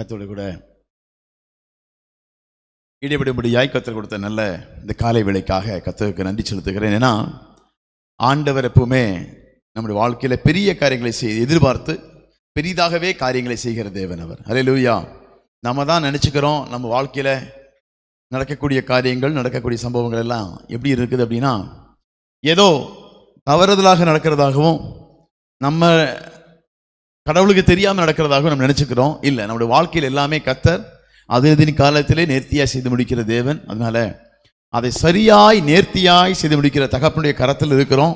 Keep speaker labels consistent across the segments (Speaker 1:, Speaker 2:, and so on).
Speaker 1: கர்த்தரோடு கூட இடைபடும்படியாய் கர்த்தர் கொடுத்த நல்ல இந்த காலை வேளைக்காக கர்த்தருக்கு நன்றி செலுத்துகிறேன். ஏன்னா ஆண்டவர் எப்பவுமே நம்முடைய வாழ்க்கையில பெரிய காரியங்களை எதிர்பார்த்து பெரிதாகவே காரியங்களை செய்கிற தேவன் அவர். அல்லேலூயா. நம்ம தான் நினச்சிக்கிறோம் நம்ம வாழ்க்கையில் நடக்கக்கூடிய காரியங்கள், நடக்கக்கூடிய சம்பவங்கள் எல்லாம் எப்படி இருக்குது அப்படின்னா, ஏதோ தவறுதலாக நடக்கிறதாகவும் நம்ம கடவுளுக்கு தெரியாமல் நடக்கிறதாகவும் நம்ம நினச்சிக்கிறோம். இல்லை, நம்முடைய வாழ்க்கையில் எல்லாமே கர்த்தர் அதன் காலத்திலே நேர்த்தியாய் செய்து முடிக்கிற தேவன். அதனால அதை சரியாய் நேர்த்தியாய் செய்து முடிக்கிற தகப்பனுடைய கரத்தில் இருக்கிறோம்.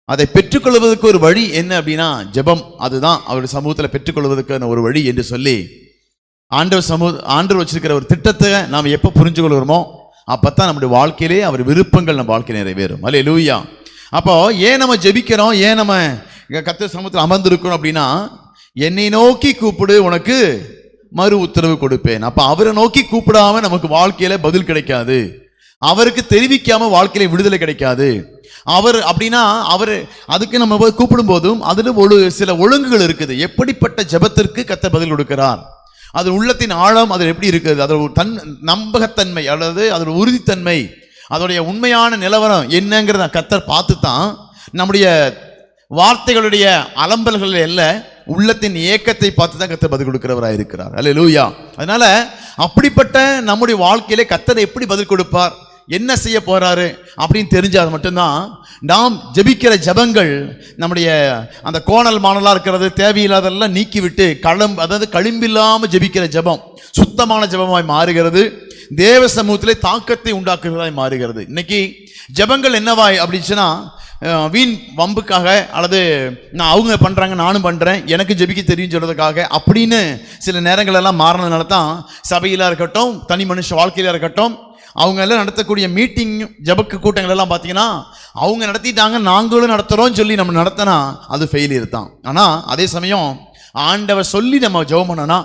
Speaker 1: அதை பெற்றுக்கொள்வதற்கு ஒரு வழி என்ன அப்படின்னா ஜெபம். அதுதான் அவருடைய சமூகத்தில் பெற்றுக்கொள்வதற்கான ஒரு வழி என்று சொல்லி ஆண்டவர் வச்சிருக்கிற ஒரு திட்டத்தை நாம் எப்போ புரிஞ்சு கொள்கிறோமோ அப்பத்தான் நம்முடைய வாழ்க்கையிலே அவர் விருப்பங்கள் நம்ம வாழ்க்கை நிறைவேறும். அல்லேலூயா. அப்போ ஏன் நம்ம ஜெபிக்கிறோம், ஏன் நம்ம கர்த்தர் சமூகத்தில் அமர்ந்திருக்கிறோம் அப்படின்னா, என்னை நோக்கி கூப்பிடு உனக்கு மறு உத்தரவு கொடுப்பேன். அப்ப அவரை நோக்கி கூப்பிடாம நமக்கு வாழ்க்கையில பதில் கிடைக்காது. அவருக்கு தெரிவிக்காம வாழ்க்கையில விடுதலை கிடைக்காது. அவர் அப்படின்னா அவர் அதுக்கு நம்ம கூப்பிடும் போதும் அதுல சில ஒழுங்குகள் இருக்குது. எப்படிப்பட்ட ஜெபத்திற்கு கர்த்தர் பதில் கொடுக்கிறார், அது உள்ளத்தின் ஆழம் அது எப்படி இருக்குது, அதோட நம்பகத்தன்மை அல்லது அதோட உறுதித்தன்மை, அதோடைய உண்மையான நிலவரம் என்னங்கிறத கர்த்தர் பார்த்து தான் நம்முடைய வார்த்தைகளுடைய அலம்பல்கள் அல்ல, உள்ளத்தின் ஏக்கத்தை பார்த்து தான் கர்த்தர் பதில் கொடுக்கிறவராக இருக்கிறார். அல்லேலூயா. அதனால அப்படிப்பட்ட நம்முடைய வாழ்க்கையிலே கர்த்தர் எப்படி பதில் கொடுப்பார், என்ன செய்ய போறாரு அப்படின்னு தெரிஞ்சால் மட்டும்தான் நாம் ஜெபிக்கிற ஜெபங்கள் நம்முடைய அந்த கோணல் மாணலாக இருக்கிறது தேவையில்லாதெல்லாம் நீக்கிவிட்டு அதாவது களிம்பில்லாமல் ஜெபிக்கிற ஜெபம் சுத்தமான ஜெபமாய் மாறுகிறது. தேவ சமூகத்திலே தாக்கத்தை உண்டாக்குறதாய் மாறுகிறது. இன்னைக்கு ஜெபங்கள் என்னவாய் அப்படின்னா, வீண் வம்புக்காக அல்லது நான் அவங்க பண்ணுறாங்க நானும் பண்ணுறேன் எனக்கு ஜெபிக்க தெரியும் சொல்கிறதுக்காக அப்படின்னு சில நேரங்கள் எல்லாம் மாறினதுனால தான் சபையில் இருக்கட்டும், தனி மனுஷ வாழ்க்கையில் இருக்கட்டும், அவங்க எல்லாம் நடத்தக்கூடிய மீட்டிங் ஜெபக்கு கூட்டங்கள் எல்லாம் பார்த்தீங்கன்னா அவங்க நடத்திட்டாங்க நாங்களும் நடத்துகிறோம் சொல்லி நம்ம நடத்தினா அது ஃபெயிலியர் தான். ஆனால் அதே சமயம் ஆண்டவர் சொல்லி நம்ம ஜெபம் பண்ணனா,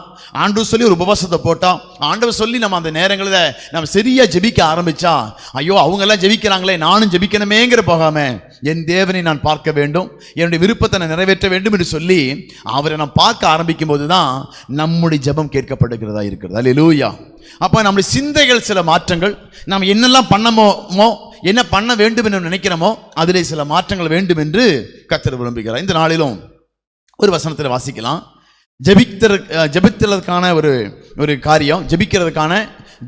Speaker 1: ஆண்டவர் சொல்லி ஒரு உபவாசத்தை போட்டா, ஆண்டவர் சொல்லி நம்ம அந்த நேரங்களில் நம்ம சரியா ஜெபிக்க ஆரம்பிச்சா, ஐயோ அவங்க எல்லாம் ஜெபிக்கிறாங்களே நானும் ஜெபிக்கணுமேங்கிற போகாம என் தேவனை நான் பார்க்க வேண்டும், என்னுடைய விருப்பத்தை நான் நிறைவேற்ற வேண்டும் என்று சொல்லி அவரை நாம் பார்க்க ஆரம்பிக்கும் போது தான் நம்முடைய ஜெபம் கேட்கப்படுகிறதா இருக்கிறது. அல்லேலூயா. அப்போ நம்முடைய சிந்தைகள் சில மாற்றங்கள், நாம் என்னெல்லாம் பண்ணமோ என்ன பண்ண வேண்டும் என்று நினைக்கிறோமோ அதிலே சில மாற்றங்கள் வேண்டும் என்று கர்த்தர் விரும்புகிறார். இந்த நாளிலும் ஒரு வசனத்தில் வாசிக்கலாம். ஜெபிக்கிறதுக்கான ஒரு காரியம், ஜெபிக்கிறதுக்கான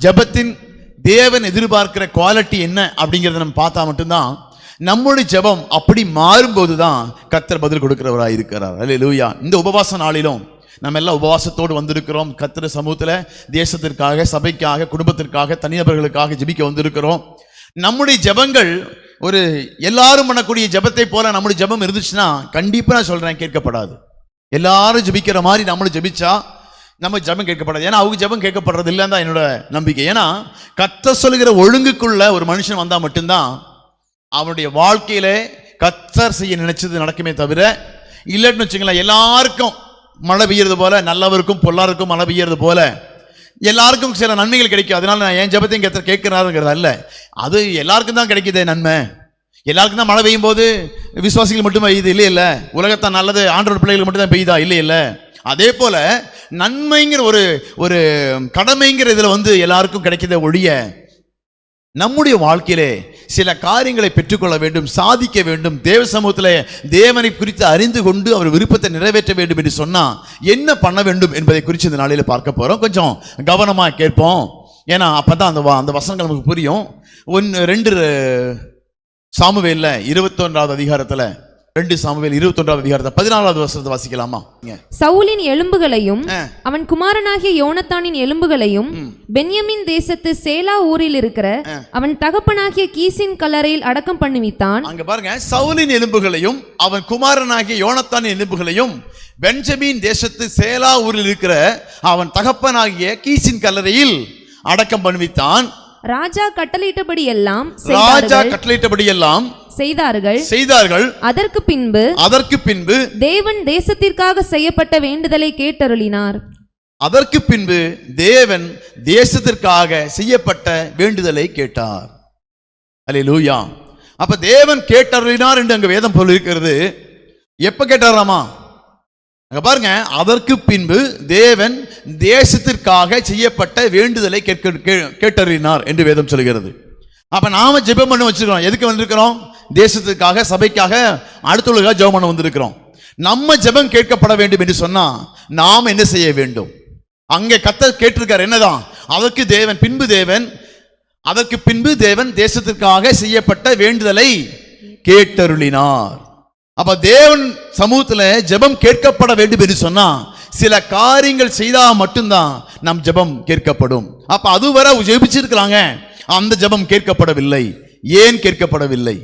Speaker 1: ஜெபத்தின் தேவன் எதிர்பார்க்கிற குவாலிட்டி என்ன அப்படிங்கிறத நம்ம பார்த்தா மட்டும்தான் நம்முடைய ஜெபம் அப்படி மாறும்போது தான் கர்த்தர் பதில் கொடுக்கிறவராக இருக்கிறார். அல்லேலூயா. இந்த உபவாச நாளிலும் நம்ம எல்லாம் உபவாசத்தோடு வந்திருக்கிறோம். கர்த்தர் சமூகத்தில் தேசத்திற்காக, சபைக்காக, குடும்பத்திற்காக, தனிநபர்களுக்காக ஜெபிக்க வந்திருக்கிறோம். நம்முடைய ஜெபங்கள் ஒரு எல்லாரும் பண்ணக்கூடிய ஜெபத்தை போல நம்முடைய ஜெபம் இருந்துச்சுன்னா கண்டிப்பா நான் சொல்றேன் கேட்கப்படாது. எல்லாரும் ஜெபிக்கிற மாதிரி நம்மளும் ஜெபிச்சா நம்ம ஜெபம் கேட்கப்படாது. ஏன்னா அவங்க ஜெபம் கேட்கப்படுறது இல்லைன்னு தான் என்னோட நம்பிக்கை. ஏன்னா கர்த்தர் சொல்லுகிற ஒழுங்குக்குள்ள ஒரு மனுஷன் வந்தா மட்டும்தான் அவனுடைய வாழ்க்கையில கர்த்தர் செய்ய நினைச்சது நடக்குமே தவிர, இல்லைன்னு வச்சுங்களேன் எல்லாருக்கும் மழை பெய்யறது போல, நல்லவருக்கும் பொல்லாருக்கும் மழை பெய்யறது போல எல்லாருக்கும் சில நன்மைகள் கிடைக்கும். அதனால நான் என் ஜெபத்தையும் கர்த்தர் கேட்கிறாருங்கிறது அல்ல, அது எல்லாருக்கும் தான் கிடைக்குதே நன்மை. எல்லாருக்கும் தான் மழை பெய்யும் போது விசுவாசிகள் மட்டும் பெய்யுது இல்லை இல்லை, உலகத்தான் நல்லது ஆண்டவர் பிள்ளைகள் மட்டும் தான் பெய்யுதா இல்லை இல்லை. அதே போல நன்மைங்கிற ஒரு கடமைங்கிற இதில் எல்லாருக்கும் கிடைக்கிறத ஒழிய நம்முடைய வாழ்க்கையிலே சில காரியங்களை பெற்றுக்கொள்ள வேண்டும், சாதிக்க வேண்டும், தேவ சமூகத்தில் தேவனை குறித்து அறிந்து கொண்டு அவர் விருப்பத்தை நிறைவேற்ற வேண்டும் என்று சொன்னால் என்ன பண்ண வேண்டும் என்பதை குறித்து இந்த நாளில் பார்க்க போகிறோம். கொஞ்சம் கவனமாக கேட்போம். ஏன்னா அப்போ தான் அந்த வசனங்கள் நமக்கு புரியும். 2 சாமுவேல்ல 21வது அதிகாரத்தில் 2 சாமுவேல் 21வது அதிகாரத்தை 14வது வசனத்தை வாசிக்கலாமா?
Speaker 2: சவுலின் எலும்புகளையும் அவன் குமாரனாகிய யோனத்தானின் எலும்புகளையும் பென்யமின் தேசத்து சேலா ஊரில் இருக்கிற அவன் தகப்பனாகிய கீசின் கல்லறையில் அடக்கம் பண்ணுவித்தான்.
Speaker 1: அங்க பாருங்க, சவுலின் எலும்புகளையும் அவன் குமாரனாகிய யோனத்தானின் எலும்புகளையும் பென்ஜமின் தேசத்து சேலா ஊரில் இருக்கிற அவன் தகப்பனாகிய கீசின் கல்லறையில் அடக்கம் பண்ணுவித்தான்.
Speaker 2: ராஜா கட்டளையிட்டபடி எல்லாம்
Speaker 1: செய்தார்கள்.
Speaker 2: அதற்கு பின்பு தேவன் தேசத்திற்காக செய்யப்பட்ட வேண்டுதலை கேட்டருளினார்.
Speaker 1: அதற்கு பின்பு தேவன் தேசத்திற்காக செய்யப்பட்ட வேண்டுதலை கேட்டார். அல்லேலூயா. அப்ப தேவன் கேட்டருளினார் என்று அங்க வேதம் சொல்லியிருக்கிறது. எப்ப கேட்டாராமா? அங்க பாருங்க, அதற்கு பின்பு தேவன் தேசத்திற்காக செய்யப்பட்ட வேண்டுதலை கேட்டறினார் என்று வேதம் சொல்கிறது. அப்ப நாம ஜெபம் பண்ண வச்சிருக்கிறோம். எதுக்கு வந்திருக்கிறோம்? தேசத்துக்காக, சபைக்காக, அடுத்தவர்களுக்காக ஜெபம் பண்ண வந்திருக்கிறோம். நம்ம ஜெபம் கேட்கப்பட வேண்டும் என்று சொன்னா நாம் என்ன செய்ய வேண்டும்? அங்கே கர்த்தர் கேட்டிருக்கார் என்னதான்? அதற்கு பின்பு தேவன் தேசத்திற்காக செய்யப்பட்ட வேண்டுதலை கேட்டருளினார். அப்ப தேவன் சமூகத்துல ஜெபம் கேட்கப்பட வேண்டும் என்று சொன்னா சில காரியங்கள் செய்தா மட்டும்தான் நம் ஜெபம் கேட்கப்படும். அப்ப அதுவரை ஜெபிச்சிருக்கிறாங்க, அந்த ஜெபம் கேட்கப்படவில்லை. ஏன் கேட்கப்படவில்லை?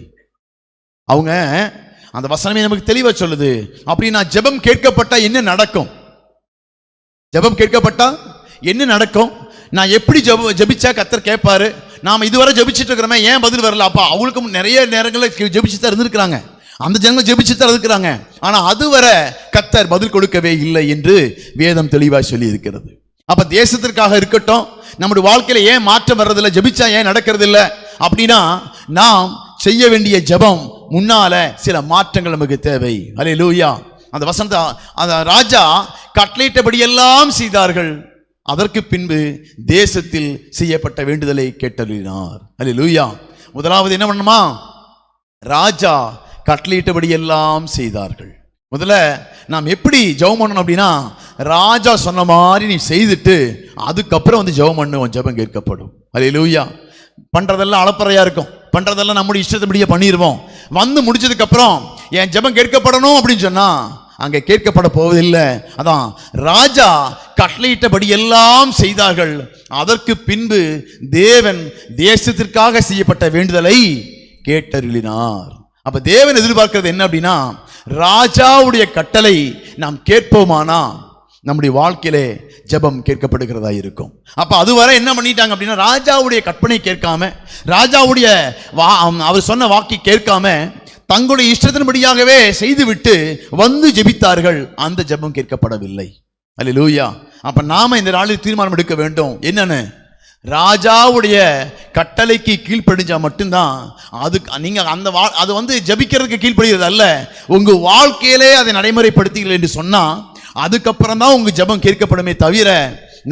Speaker 1: அவங்க அந்த வசனமே நமக்கு தெளிவா சொல்லுது. அப்படின்னா ஜெபம் கேட்கப்பட்டா என்ன நடக்கும்? ஜெபம் கேட்கப்பட்டா என்ன நடக்கும்? நான் எப்படி ஜெபிச்சா கர்த்தர் கேட்பாரு? நாம இதுவரை ஜெபிச்சுட்டு இருக்கிறோமே, ஏன் பதில் வரல? அப்பா அவங்களுக்கும் நிறைய நேரங்களில் ஜெபிச்சு தான் இருந்திருக்கிறாங்க, அந்த ஜனங்கள் ஜெபிச்சு தான் இருக்கிறாங்க. ஆனா அதுவரை கர்த்தர் பதில் கொடுக்கவே இல்லை என்று வேதம் தெளிவாய் சொல்லி இருக்கிறது. அப்ப தேசத்திற்காக இருக்கட்டும், நம்முடைய வாழ்க்கையில ஏன் மாற்றம் வர்றதில்லை, ஜெபிச்சா ஏன் நடக்கிறது இல்லை அப்படின்னா நாம் செய்ய வேண்டிய ஜெபம் முன்னால சில மாற்றங்கள் நமக்கு தேவை. அல்லேலூயா. அந்த வசனத்தை அந்த ராஜா கட்டளையிட்டபடி எல்லாம் செய்தார்கள். அதற்கு பின்பு தேசத்தில் செய்யப்பட்ட வேண்டுதலை கேட்டறினார். அல்லேலூயா. முதலாவது என்ன பண்ணுமா? ராஜா கட்டளையிட்டபடி எல்லாம் செய்தார்கள். முதல்ல நாம் எப்படி ஜெபம் பண்ணணும் அப்படின்னா, ராஜா சொன்ன மாதிரி நீ செய்துட்டு அதுக்கப்புறம் வந்து ஜெபம் பண்ணுவோம், ஜெபம் கேட்கப்படும். அல்லேலூயா. பண்றதெல்லாம் அளப்பறையா இருக்கும், பண்றதெல்லாம் நம்முடைய இஷ்டத்தபடியே பண்ணிடுவோம். வந்து முடிச்சதுக்கு அப்புறம் என் ஜெபம் கேட்கப்படணும் அப்படின்னு சொன்னா அங்கே கேட்கப்பட போவதில்லை. அதான் ராஜா கட்டளையிட்டபடி எல்லாம் செய்தார்கள். அதற்கு பின்பு தேவன் தேசத்திற்காக செய்யப்பட்ட வேண்டுதலை கேட்டருளினார். அப்ப தேவன் எதிர்பார்க்கிறது என்ன அப்படின்னா, ராஜாவுடைய கட்டளை நாம் கேட்போமானா நம்முடைய வாழ்க்கையிலே ஜெபம் கேட்கப்படுகிறதா இருக்கும். அப்ப அதுவரை என்ன பண்ணிட்டாங்க அப்படின்னா, ராஜாவுடைய கற்பனை கேட்காம, ராஜாவுடைய அவர் சொன்ன வாக்கை கேட்காம தங்களுடைய இஷ்டத்தின்படியாகவே செய்துவிட்டு வந்து ஜெபித்தார்கள். அந்த ஜெபம் கேட்கப்படவில்லை. அல்லேலூயா. அப்ப நாம இந்த நாளில் தீர்மானம் எடுக்க வேண்டும். என்னன்னு? ராஜாவுடைய கட்டளைக்கு கீழ்ப்படிஞ்சா மட்டும்தான் நீங்க அது வந்து ஜெபிக்கிறதுக்கு கீழ்ப்படுகிறது அல்ல, உங்க வாழ்க்கையிலே அதை நடைமுறைப்படுத்தீர்கள் என்று சொன்னா அதுக்கப்புறம் தான் உங்க ஜெபம் கேட்கப்படுமே தவிர,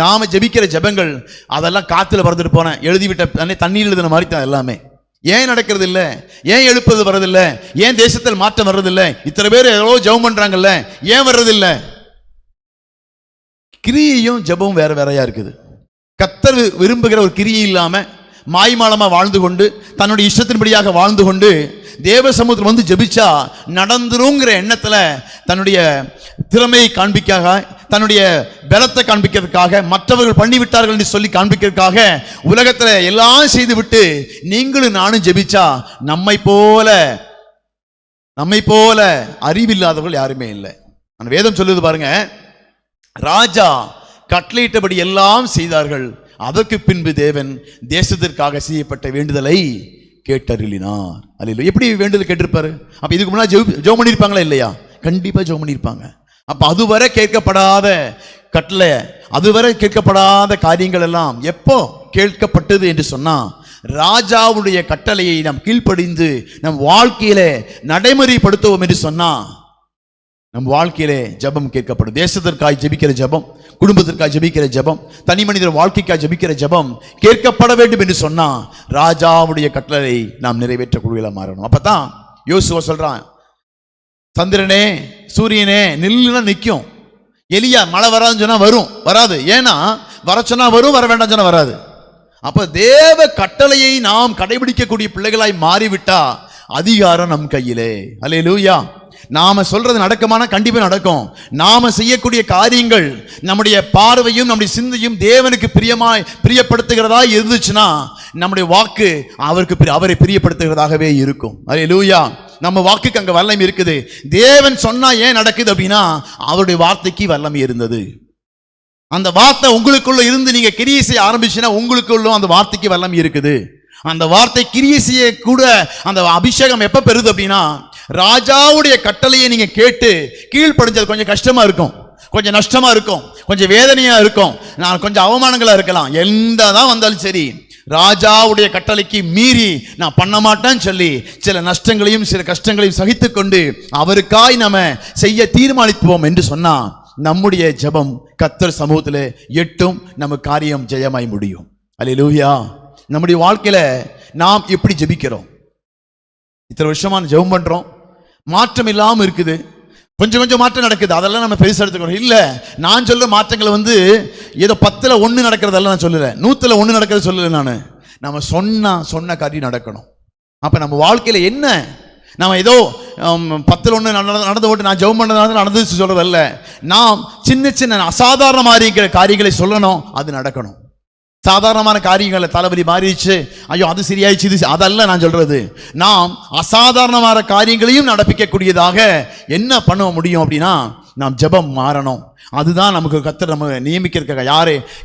Speaker 1: நாம ஜெபிக்கிற ஜெபங்கள் அதெல்லாம் காத்துல பறந்துட்டு போன எழுதிவிட்ட தண்ணீர் எழுதின மாதிரி தான் எல்லாமே. ஏன் நடக்கிறது இல்லை? ஏன் எழுப்பது வர்றதில்லை? ஏன் தேசத்தில் மாற்றம் வர்றதில்லை? இத்தனை பேர் எவ்வளோ ஜெபம் பண்றாங்கல்ல, ஏன் வர்றதில்லை? கிரியையும் ஜெபமும் வேற வேறையா இருக்குது. கர்த்தர் விரும்புகிற ஒரு கிரியை இல்லாம மாய்மாலமா வாழ்ந்து கொண்டு தன்னுடைய இஷ்டத்தின்படியாக வாழ்ந்து கொண்டு தேவ சமூகத்தில் வந்து ஜெபிச்சா நடந்துருங்கிற எண்ணத்துல தன்னுடைய திறமையை காண்பிக்காக, தன்னுடைய பலத்தை காண்பிக்கிறதுக்காக, மற்றவர்கள் பண்ணிவிட்டார்கள் என்று சொல்லி காண்பிக்கிறதுக்காக உலகத்துல எல்லாம் செய்து விட்டு நீங்களும் நானும் ஜெபிச்சா நம்மை போல அறிவில்லாதவர்கள் யாருமே இல்லை. அந்த வேதம் சொல்லுது பாருங்க, ராஜா கட்டளையிட்டபடி எல்லாம் செய்தார்கள். அதற்கு பின்பு தேவன் தேசத்திற்காக செய்யப்பட்ட வேண்டுதலை கேட்டருளினார். அல்லேலூயா. எப்படி வேண்டுதல் கேட்டிருப்பாரு? அப்ப இதுக்கு முன்னாடி ஜெபம் பண்ணியிருப்பாங்களா இல்லையா? கண்டிப்பா ஜெபம் பண்ணியிருப்பாங்க. அப்ப அதுவரை கேட்கப்படாத கட்டளை, அதுவரை கேட்கப்படாத காரியங்கள் எல்லாம் எப்போ கேட்கப்பட்டது என்று சொன்னா, ராஜாவுடைய கட்டளையை நாம் கீழ்ப்படிந்து நம் வாழ்க்கையில நடைமுறைப்படுத்துவோம் என்று சொன்னா நம் வாழ்க்கையிலே ஜெபம் கேட்கப்படும். தேசத்திற்காக ஜெபிக்கிற ஜெபம், குடும்பத்திற்காக ஜெபிக்கிற ஜெபம், தனி மனிதர் வாழ்க்கைக்காக ஜெபிக்கிற ஜெபம் கேட்கப்பட வேண்டும் என்று சொன்னா ராஜாவுடைய கட்டளை நாம் நிறைவேற்றக்கூடியவர்களாக மாறணும். அப்பதான் யோசுவா சொல்றான், சந்திரனே சூரியனே நில்லுன்னா நிற்கும். எலியா மழை வராதுன்னு சொன்னா வராது. ஏன்னா வர சொன்னா வரும், வர வேண்டாம் சொன்னா வராது. அப்ப தேவ கட்டளையை நாம் கடைபிடிக்கக்கூடிய பிள்ளைகளாய் மாறிவிட்டா அதிகாரம் நம் கையிலே. அல்லேலூயா. நாம சொல்றது நடக்குமானா கண்டிப்பா நடக்கும். நாம செய்யக்கூடிய காரியங்கள் நம்முடைய பார்வையும் நம்முடைய சிந்தையும் தேவனுக்கு பிரியப்படுத்துகிறதா இருந்துச்சுன்னா நம்முடைய வாக்கு அவரை பிரியப்படுத்துகிறதாகவே இருக்கும். அல்லேலூயா. நம்ம வாக்குக்கு அங்க வல்லமை இருக்குது. தேவன் சொன்னா ஏன் நடக்குது அப்படின்னா அவருடைய வார்த்தைக்கு வல்லமை இருந்தது. அந்த வார்த்தை உங்களுக்குள்ள இருந்து நீங்க கிரியை செய்ய ஆரம்பிச்சுன்னா உங்களுக்குள்ள அந்த வார்த்தைக்கு வல்லமை இருக்குது. அந்த வார்த்தை கிரியை செய்ய கூட அந்த அபிஷேகம் எப்ப பெறுது அப்படின்னா, ராஜாவுடைய கட்டளையை நீங்க கேட்டு கீழ்ப்படிஞ்சது கொஞ்சம் கஷ்டமா இருக்கும், கொஞ்சம் நஷ்டமா இருக்கும், கொஞ்சம் வேதனையா இருக்கும், நான் கொஞ்சம் அவமானங்களா இருக்கலாம், எந்த தான் வந்தாலும் சரி ராஜாவுடைய கட்டளைக்கு மீறி நான் பண்ண மாட்டேன்னு சொல்லி சில நஷ்டங்களையும் சில கஷ்டங்களையும் சகித்துக்கொண்டு அவருக்காய் நம்ம செய்ய தீர்மானிப்போம் என்று சொன்னா நம்முடைய ஜெபம் கர்த்தர் சமூகத்தில் எட்டும் நம்ம காரியம் ஜெயமாய் முடியும். அல்லேலூயா. நம்முடைய வாழ்க்கையில நாம் எப்படி ஜெபிக்கிறோம்? இத்தனை வருஷமா ஜெபம் பண்றோம், மாற்றம் இல்லாமல் இருக்குது. கொஞ்சம் கொஞ்சம் மாற்றம் நடக்குது, அதெல்லாம் நம்ம பெருசாக எடுத்துக்கணும். இல்லை, நான் சொல்ற மாற்றங்களை ஏதோ 10ல் 1 நடக்கிறதெல்லாம் நான் சொல்லலை, 100ல் 1 நடக்கிறது சொல்லலை. நம்ம சொன்ன காரியம் நடக்கணும். அப்போ நம்ம வாழ்க்கையில் என்ன, நம்ம ஏதோ 10ல் 1 நடந்து போட்டு நான் ஜெபம் பண்ணதுனால நடந்துச்சு சொல்றதல்ல. நாம் சின்ன சின்ன அசாதாரண காரியங்களை சொல்லணும், அது நடக்கணும். சாதாரணமான காரியங்களை தலைவலி மாறிடுச்சு, ஐயோ அது சரியாயிடுச்சு, இது அதெல்லாம் நான் சொல்றது. நாம் அசாதாரணமான காரியங்களையும் நடப்பிக்கக்கூடியதாக என்ன பண்ண முடியும் அப்படின்னா நாம் ஜெபம் மாறணும். அதுதான் நமக்கு கர்த்தர் நம்ம நியமிக்கிறதுக்காக.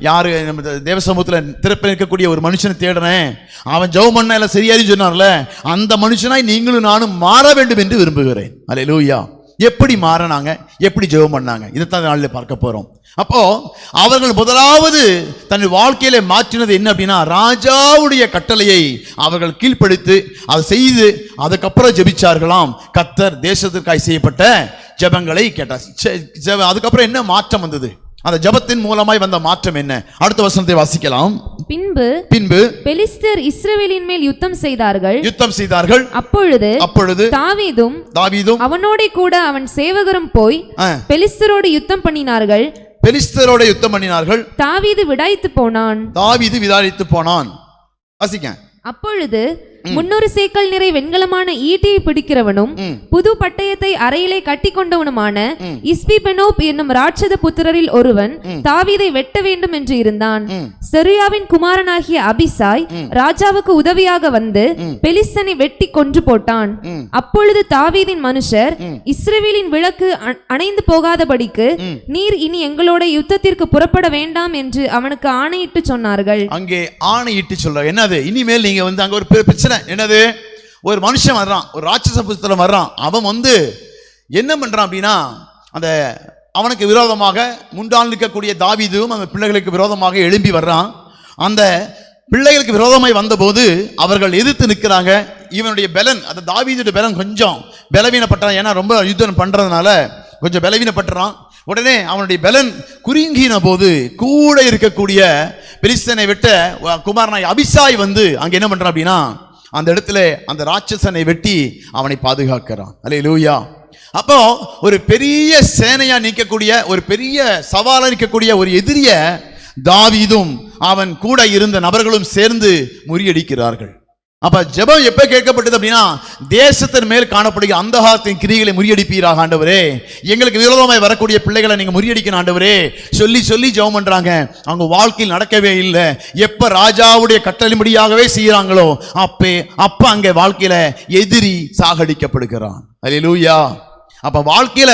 Speaker 1: யாரு நம்ம தேவ சமூகத்தில் திறப்பில் இருக்கக்கூடிய ஒரு மனுஷனை தேடுறேன், அவன் ஜெபம் பண்ண எல்லாம் சரியாயின்னு சொன்னார்ல, அந்த மனுஷனாய் நீங்களும் நானும் மாற வேண்டும் என்று விரும்புகிறேன். அல்லேலூயா. எப்படி மாறினாங்க, எப்படி ஜெபம் பண்ணாங்க, இதைத்தான் நாளில் பார்க்க போறோம். அப்போ அவர்கள் முதலாவது தன் வாழ்க்கையில மாற்றினது என்ன அப்படின்னா, ராஜாவுடைய கட்டளையை அவர்கள் கீழ்ப்படுத்தி அதை செய்து அதுக்கப்புறம் ஜெபிச்சார்களாம். கர்த்தர் தேசத்திற்காய் செய்யப்பட்ட ஜெபங்களை கேட்டார். அதுக்கப்புறம் என்ன மாற்றம் வந்தது, அந்த ஜெபத்தின் மூலமாய் வந்த மாற்றம் என்ன? அடுத்த வசனத்தை வாசிக்கலாம். பின்பு
Speaker 2: பெலிஸ்தர் இஸ்ரவேலின் மேல் யுத்தம் செய்தார்கள்.
Speaker 1: அப்பொழுது தாவீதும்
Speaker 2: அவனோட கூட அவன் சேவகரும் போய் பெலிஸ்தரோடு யுத்தம் பண்ணினார்கள். தாவீது விடாய்த்து போனான். வாசிக்க. அப்பொழுது 300 சேக்கல் நிறை வெண்கலமான ஈட்டியை பிடிக்கிறவனும் புது பட்டயத்தை அறையிலே கட்டி கொண்டவனுமான இஸ்பிபெனோப் என்னும் ராட்சத புத்திரரில் ஒருவன் தாவீதை வெட்ட வேண்டும் என்று இருந்தான். செருயாவின் குமாரனாகிய அபிசாய் ராஜாவுக்கு உதவியாக வந்து பெலிஸ்தனை வெட்டி கொன்று போட்டான். அப்பொழுது தாவீதின் மனுஷர், இஸ்ரவேலின் விளக்கு அணைந்து போகாதபடிக்கு நீர் இனி எங்களோட யுத்தத்திற்கு புறப்பட வேண்டாம் என்று அவனுக்கு ஆணையிட்டு சொன்னார்கள்.
Speaker 1: அங்கே ஆணையிட்டு சொல்றாங்க. என்னது, இனிமேல் நீங்க அங்க ஒரு பிரச்சனை என்னது, ஒரு மனுஷன் வர்றான், ஒரு ராட்சச புத்திரன் வர்றான். அவன் என்ன பண்றான் அப்படின்னா, அந்த அவனுக்கு விரோதமாக முன்னால் நிற்கக்கூடிய தாவீதும் அந்த பிள்ளைகளுக்கு விரோதமாக எழும்பி வர்றான். அந்த பிள்ளைகளுக்கு விரோதமாய் வந்தபோது அவர்கள் எதிர்த்து நிற்கிறாங்க. இவனுடைய பலன், அந்த தாவீதுடைய பலன் கொஞ்சம் பலவீனப்பட்டான். ஏன்னா ரொம்ப யுத்தம் பண்றதுனால கொஞ்சம் பலவீனப்பட்டுறான். உடனே அவனுடைய பலன் குறுங்கின போது கூட இருக்கக்கூடிய பெலிஸ்தனை விட்ட குமாரனாய் அபிசாய் அங்க என்ன பண்றான் அப்படின்னா, அந்த இடத்துல அந்த ராட்சசனை வெட்டி அவனை பாதுகாக்கிறான். அல்லேலூயா. அப்போ ஒரு பெரிய சேனையா நிற்கக்கூடிய, ஒரு பெரிய சவாலா நிற்கக்கூடிய ஒரு எதிரிய தாவீதும் அவன் கூட இருந்த நபர்களும் சேர்ந்து முறியடிக்கிறார்கள். அப்ப ஜெபம் எப்ப கேட்கப்பட்டது அப்படின்னா, தேசத்தின் மேல் காணப்படுகிற அந்தகாரத்தின் கிரியைகளை முறியடிப்பீராக ஆண்டவரே, எங்களுக்கு விரோதமாய் வரக்கூடிய பிள்ளைகளை நீங்க முறியடிக்கணும் ஆண்டவரே சொல்லி ஜெபம் பண்றாங்க. அவங்க வாழ்க்கையில் நடக்கவே இல்லை. எப்ப ராஜாவுடைய கட்டளைப்படியாகவே செய்யறாங்களோ அப்ப அங்க வாழ்க்கையில எதிரி சாகடிக்கப்படுகிறான். அல்லேலூயா. அப்ப வாழ்க்கையில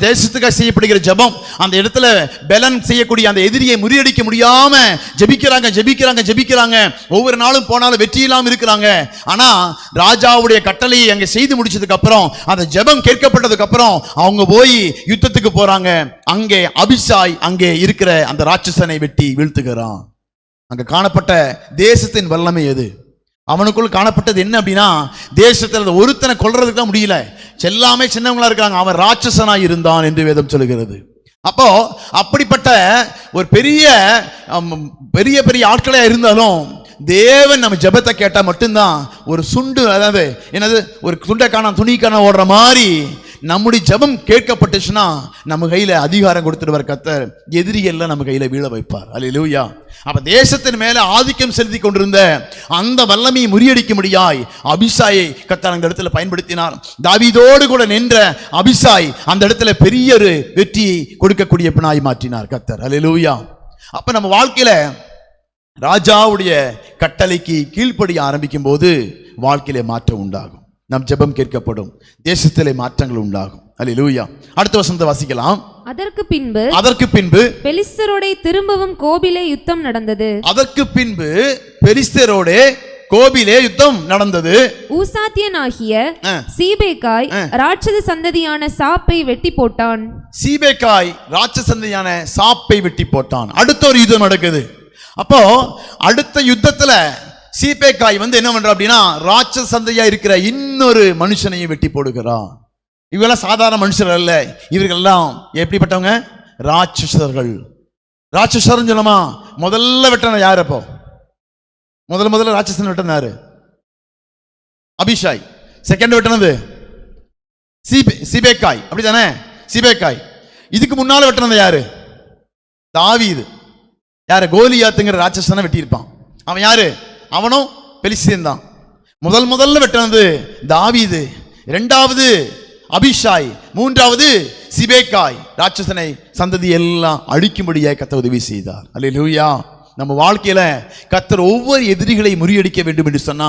Speaker 1: தேசத்துக்காக செய்யப்படுகிற ஜெபம், அந்த இடத்துல பலன் செய்யக்கூடிய அந்த எதிரியை முறியடிக்க முடியாம ஜெபிக்கிறாங்க. ஒவ்வொரு நாளும் போனாலும் வெற்றி இல்லாம இருக்கிறாங்க. ஆனா ராஜாவுடைய கட்டளையை அங்க செய்து முடிச்சதுக்கு அப்புறம், அந்த ஜெபம் கேட்கப்பட்டதுக்கு அப்புறம் அவங்க போய் யுத்தத்துக்கு போறாங்க. அங்கே அபிசாய் அங்கே இருக்கிற அந்த ராட்சசனை வெட்டி வீழ்த்துகிறான். அங்க காணப்பட்ட தேசத்தின் வல்லமை எது? அவனுக்குள் காணப்பட்டது என்ன அப்படின்னா, தேசத்தில் ஒருத்தனை கொல்றதுக்கு தான் முடியல, எல்லாமே சின்னவங்களா இருக்காங்க. அவன் ராட்சசனாய் இருந்தான் என்று வேதம் சொல்லுகிறது. அப்போ அப்படிப்பட்ட ஒரு பெரிய பெரிய ஆட்களா இருந்தாலும் தேவன் நம்ம ஜெபத்தை கேட்டா மட்டும்தான் ஒரு சுண்டு, அதாவது என்னது, ஒரு துண்டைக்கான துணிக்கான ஓடுற மாதிரி நம்முடைய ஜெபம் கேட்கப்பட்டுச்சுன்னா நம்ம கையில அதிகாரம் கொடுத்துடுவார் கர்த்தர். எதிரியெல்லாம் நம்ம கையில வீழ வைப்பார். அல்லேலூயா. அப்ப தேசத்தின் மேல ஆதிக்கம் செலுத்தி கொண்டிருந்த அந்த வல்லமையை முறியடிக்கும்படியாய் அபிசாயை கர்த்தர் அந்த இடத்துல பயன்படுத்தினார். தாவீதோடு கூட நின்ற அபிசாய் அந்த இடத்துல பெரிய ஒரு வெற்றியை கொடுக்கக்கூடிய பினாய் மாற்றினார் கர்த்தர். அல்லேலூயா. அப்ப நம்ம வாழ்க்கையில ராஜாவுடைய கட்டளைக்கு கீழ்ப்படிய ஆரம்பிக்கும் போது வாழ்க்கையில மாற்றம் உண்டாகும். நம் ஜெபம் கேட்கப்படும், தேசத்திலே மாற்றங்கள் உண்டாகும். அல்லேலூயா. அடுத்த வசனத்தை வாசிக்கலாம்.
Speaker 2: அதற்கு பின்பு பெலிஸ்தரோட திரும்பவும் கோபிலே யுத்தம் நடந்தது. ஊசாத்தியனாகிய சீபேக்காய் ராட்சத சந்ததியான சாப்பை வெட்டி போட்டான்.
Speaker 1: அடுத்த ஒரு யுத்தம் நடக்குது. அப்போ அடுத்த யுத்தத்துல சீபேக்காய் வந்து என்ன பண்றா அப்படின்னா ராட்சச சந்தையா இருக்கிற இன்னொரு மனுஷனையும் வெட்டி போடுகிறான். இவங்கெல்லாம் சாதாரண மனுஷர்கள் அல்ல, இவர்கள் எல்லாம் எப்படிப்பட்டவங்க? ராட்சசர்கள். ராட்சசர்னு சொல்லமா முதல்ல வெட்டன யாரு? அப்போ முதல்ல ராட்சசன் வெட்டன யாரு? அபிஷாய். செகண்ட் வெட்டனது சீபேக்காய், அப்படித்தானே? சீபேக்காய். இதுக்கு முன்னால வெட்டனது யாரு? தாவீது. யாரு? கோலியாத்துங்கிற ராட்சசனை வெட்டியிருப்பான். அவன் யாரு? அவனும் பெலிஸ்தீன் தான். முதல்ல வெட்டனது தாவீது, இரண்டாவது அபிஷாய், மூன்றாவது சிபேக்காய். ராட்சசனை சந்ததி எல்லாம் அழிக்கும்படியாக கர்த்தர் உதவி செய்தார். அல்லேலூயா. நம்ம வாழ்க்கையில கர்த்தர் ஒவ்வொரு எதிரிகளை முறியடிக்க வேண்டும் என்று சொன்னா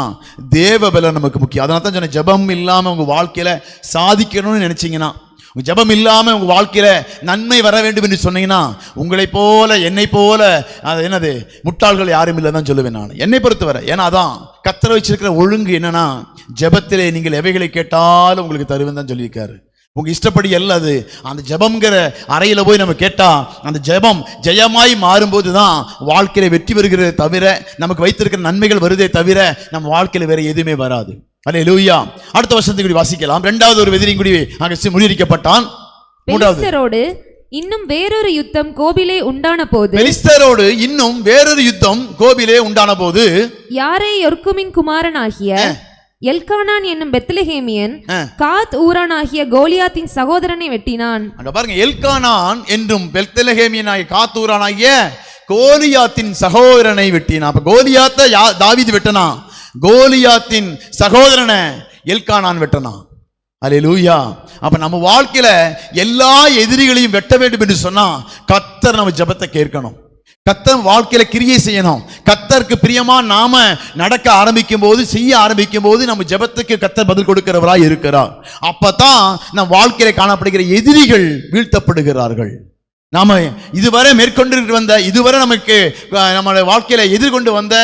Speaker 1: தேவ பலம் நமக்கு முக்கியம். அதனால தான் சொன்ன, ஜெபம் இல்லாம உங்க வாழ்க்கையில சாதிக்கணும்னு நினைச்சீங்கன்னா, உங்க ஜெபம் இல்லாம உங்க வாழ்க்கையில நன்மை வர வேண்டும் என்று சொன்னீங்கன்னா, உங்களை போல என்னை போல அது என்னது முட்டாள்கள் யாரும் இல்லை தான் சொல்லுவேன் நான், என்னை பொறுத்தவரை. ஏன்னா அதான் கர்த்தர் வச்சிருக்கிற ஒழுங்கு என்னன்னா, ஜெபத்திலே நீங்கள் எவைகளை கேட்டாலும் உங்களுக்கு தருவேன் தான் சொல்லியிருக்காரு. உங்க இஷ்டப்படி அல்ல, அது அந்த ஜெபம்ங்கிற அறையில போய் நம்ம கேட்டா அந்த ஜெபம் ஜெயமாய் மாறும்போது தான் வாழ்க்கையில வெற்றி வருகிறதே தவிர, நமக்கு வைத்திருக்கிற நன்மைகள் வருதே தவிர நம்ம வாழ்க்கையில வேற எதுவுமே வராது. அல்லேலூயா. அடுத்த வருஷத்துக்கு வாசிக்கலாம். இரண்டாவது ஒரு எதிரியும் கூடி அங்கே முறியடிக்கப்பட்டான். மூன்றாவது
Speaker 2: இன்னும் வேறொரு யுத்தம் கோபிலே உண்டான போது,
Speaker 1: பெலிஸ்தரோடு இன்னும் வேறொரு யுத்தம் கோபிலே உண்டான போது,
Speaker 2: யாரே யொர்க்குமின் குமாரனாகிய எல்கானான் என்னும் பெத்லெகேமியன் காத் ஊரானாகிய கோலியாத்தின் சகோதரனை வெட்டினான்.
Speaker 1: அங்க பாருங்க, எல்கானான் என்றும் பெத்லெகேமியனாகிய காத் ஊரானாகிய கோலியாத்தின் சகோதரனை வெட்டினான். அப்ப கோலியாத்தை தாவீது வெட்டனா, கோலியாத்தின் சகோதரனை எல்கானான் வெட்டனா. அல்லேலூயா. அப்ப நம்ம வாழ்க்கையில எல்லா எதிரிகளையும் வெட்ட வேண்டும் என்று சொன்னா கர்த்தர் நம்ம ஜெபத்தை கேட்கணும். கர்த்தர் வாழ்க்கையில கிரியை செய்யணும். கர்த்தருக்கு பிரியமா நாம நடக்க ஆரம்பிக்கும் போது, செய்ய ஆரம்பிக்கும் போது நம்ம ஜெபத்துக்கு கர்த்தர் பதில் கொடுக்கிறவராய் இருக்கிறார். அப்பதான் நம் வாழ்க்கையில காணப்படுகிற எதிரிகள் வீழ்த்தப்படுகிறார்கள். நாம இதுவரை மேற்கொண்டு வந்த, இதுவரை நமக்கு நம்மளுடைய வாழ்க்கையில எதிர்கொண்டு வந்த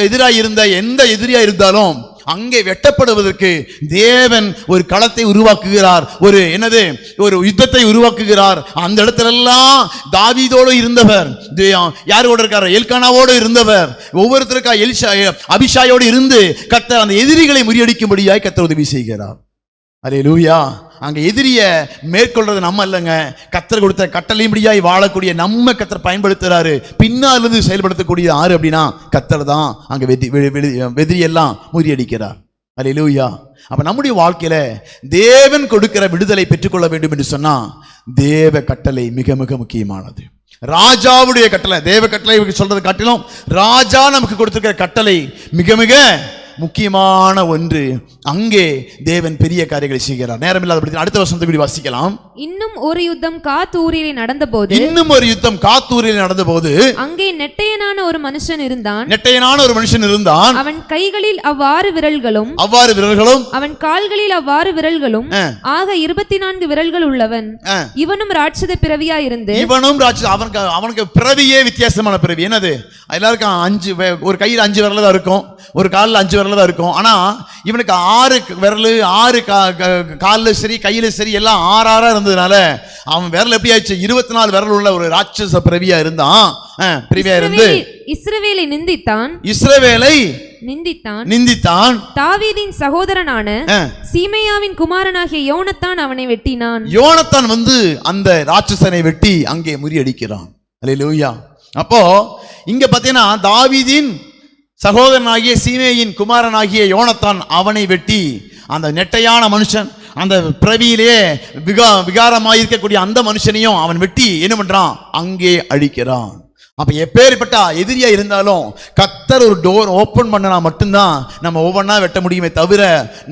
Speaker 1: எதிராக இருந்த எந்த எதிரியா இருந்தாலும் அங்கே வெட்டப்படுவதற்கு தேவன் ஒரு களத்தை உருவாக்குகிறார், ஒரு ஒரு யுத்தத்தை உருவாக்குகிறார். அந்த இடத்துல எல்லாம் தாவீதோடு இருந்தவர் யாரோட இருக்கார்? எல்கானாவோடு இருந்தவர். ஒவ்வொருத்தருக்கா அபிஷாயோடு இருந்து கர்த்தர் அந்த எதிரிகளை முறியடிக்கும்படியாய் கர்த்தர் உதவி செய்கிறார். அல்லேலூயா. அங்க எதிரிய மேற்கொள்றது நம்ம இல்லைங்க, கர்த்தர் கொடுத்த கட்டளையின்படியாய் வாழக்கூடிய நம்ம கர்த்தர் பயன்படுத்துறாரு. பின்னாலிருந்து செயல்படுத்தக்கூடிய யாரு அப்படின்னா கர்த்தர் தான் அங்க எதிரியெல்லாம் முறியடிக்கிறார். அல்லேலூயா. அப்ப நம்முடைய வாழ்க்கையில தேவன் கொடுக்கிற விடுதலை பெற்றுக்கொள்ள வேண்டும் என்று சொன்னா தேவ கட்டளை மிக மிக முக்கியமானது. ராஜாவுடைய கட்டளை, தேவ கட்டளை சொல்றது காட்டிலும் ராஜா நமக்கு கொடுத்திருக்கிற கட்டளை மிக மிக முக்கியமான ஒன்று. அங்கே தேவன் பெரிய காரியங்களை செய்கிறார். நேரம் இல்லாத அடுத்த வருஷத்துக்கு வாசிக்கலாம்.
Speaker 2: இன்னும் ஒரு யுத்தம் காத்தூரிலே நடந்தபோது, அங்கே நெட்டையனான ஒரு மனுஷன் இருந்தான். அவன் கைகளில் அவ்வாறு விரல்களும் அவன் கால்களில் அவ்வாறு விரல்களும் ஆக 24 விரல்கள் உள்ளவன். இவனும் ராட்சத பிறவியா இருந்து,
Speaker 1: அவனுக்கு பிறவியே வித்தியாசமான பிறவி. என்னது? எல்லாருக்கும் 5, ஒரு கையில் 5 விரல் தான் இருக்கும், ஒரு காலில் 5 விரல் தான் இருக்கும். ஆனா இவனுக்கு 6 விரல், 6 காலில் சரி கையில சரி எல்லாம் 6 இருந்ததுனால அவன் விரல் எப்படி ஆச்சு? 24 விரல் உள்ள ஒரு ராட்சச பிறவியா இருந்தான். இருந்து
Speaker 2: இஸ்ரவேலை
Speaker 1: நிந்தித்தான். தாவீதின்
Speaker 2: சகோதரனான சீமேயாவின் குமாரனாகிய யோனத்தான் அவனை வெட்டினான்.
Speaker 1: யோனத்தான் வந்து அந்த ராட்சசனை வெட்டி அங்கே முறியடிக்கிறான். அல்லேலூயா. அப்போ இங்க பாத்தீங்கன்னா தாவீதின் சகோதரனாகிய சீமேயின் குமாரனாகிய யோனத்தான் அவனை வெட்டி அந்த நெட்டையான மனுஷன், அந்த பிறவியிலே விகாரமாயிருக்கக்கூடிய அந்த மனுஷனையும் அவன் வெட்டி என்ன பண்றான்? அங்கே அழிக்கிறான். அப்ப எப்பேற்பட்ட எதிரியா இருந்தாலும் கர்த்தர் ஒரு டோர் ஓபன் பண்ணனா மட்டும்தான் நம்ம ஒவ்வொன்றா வெட்ட முடியுமே தவிர,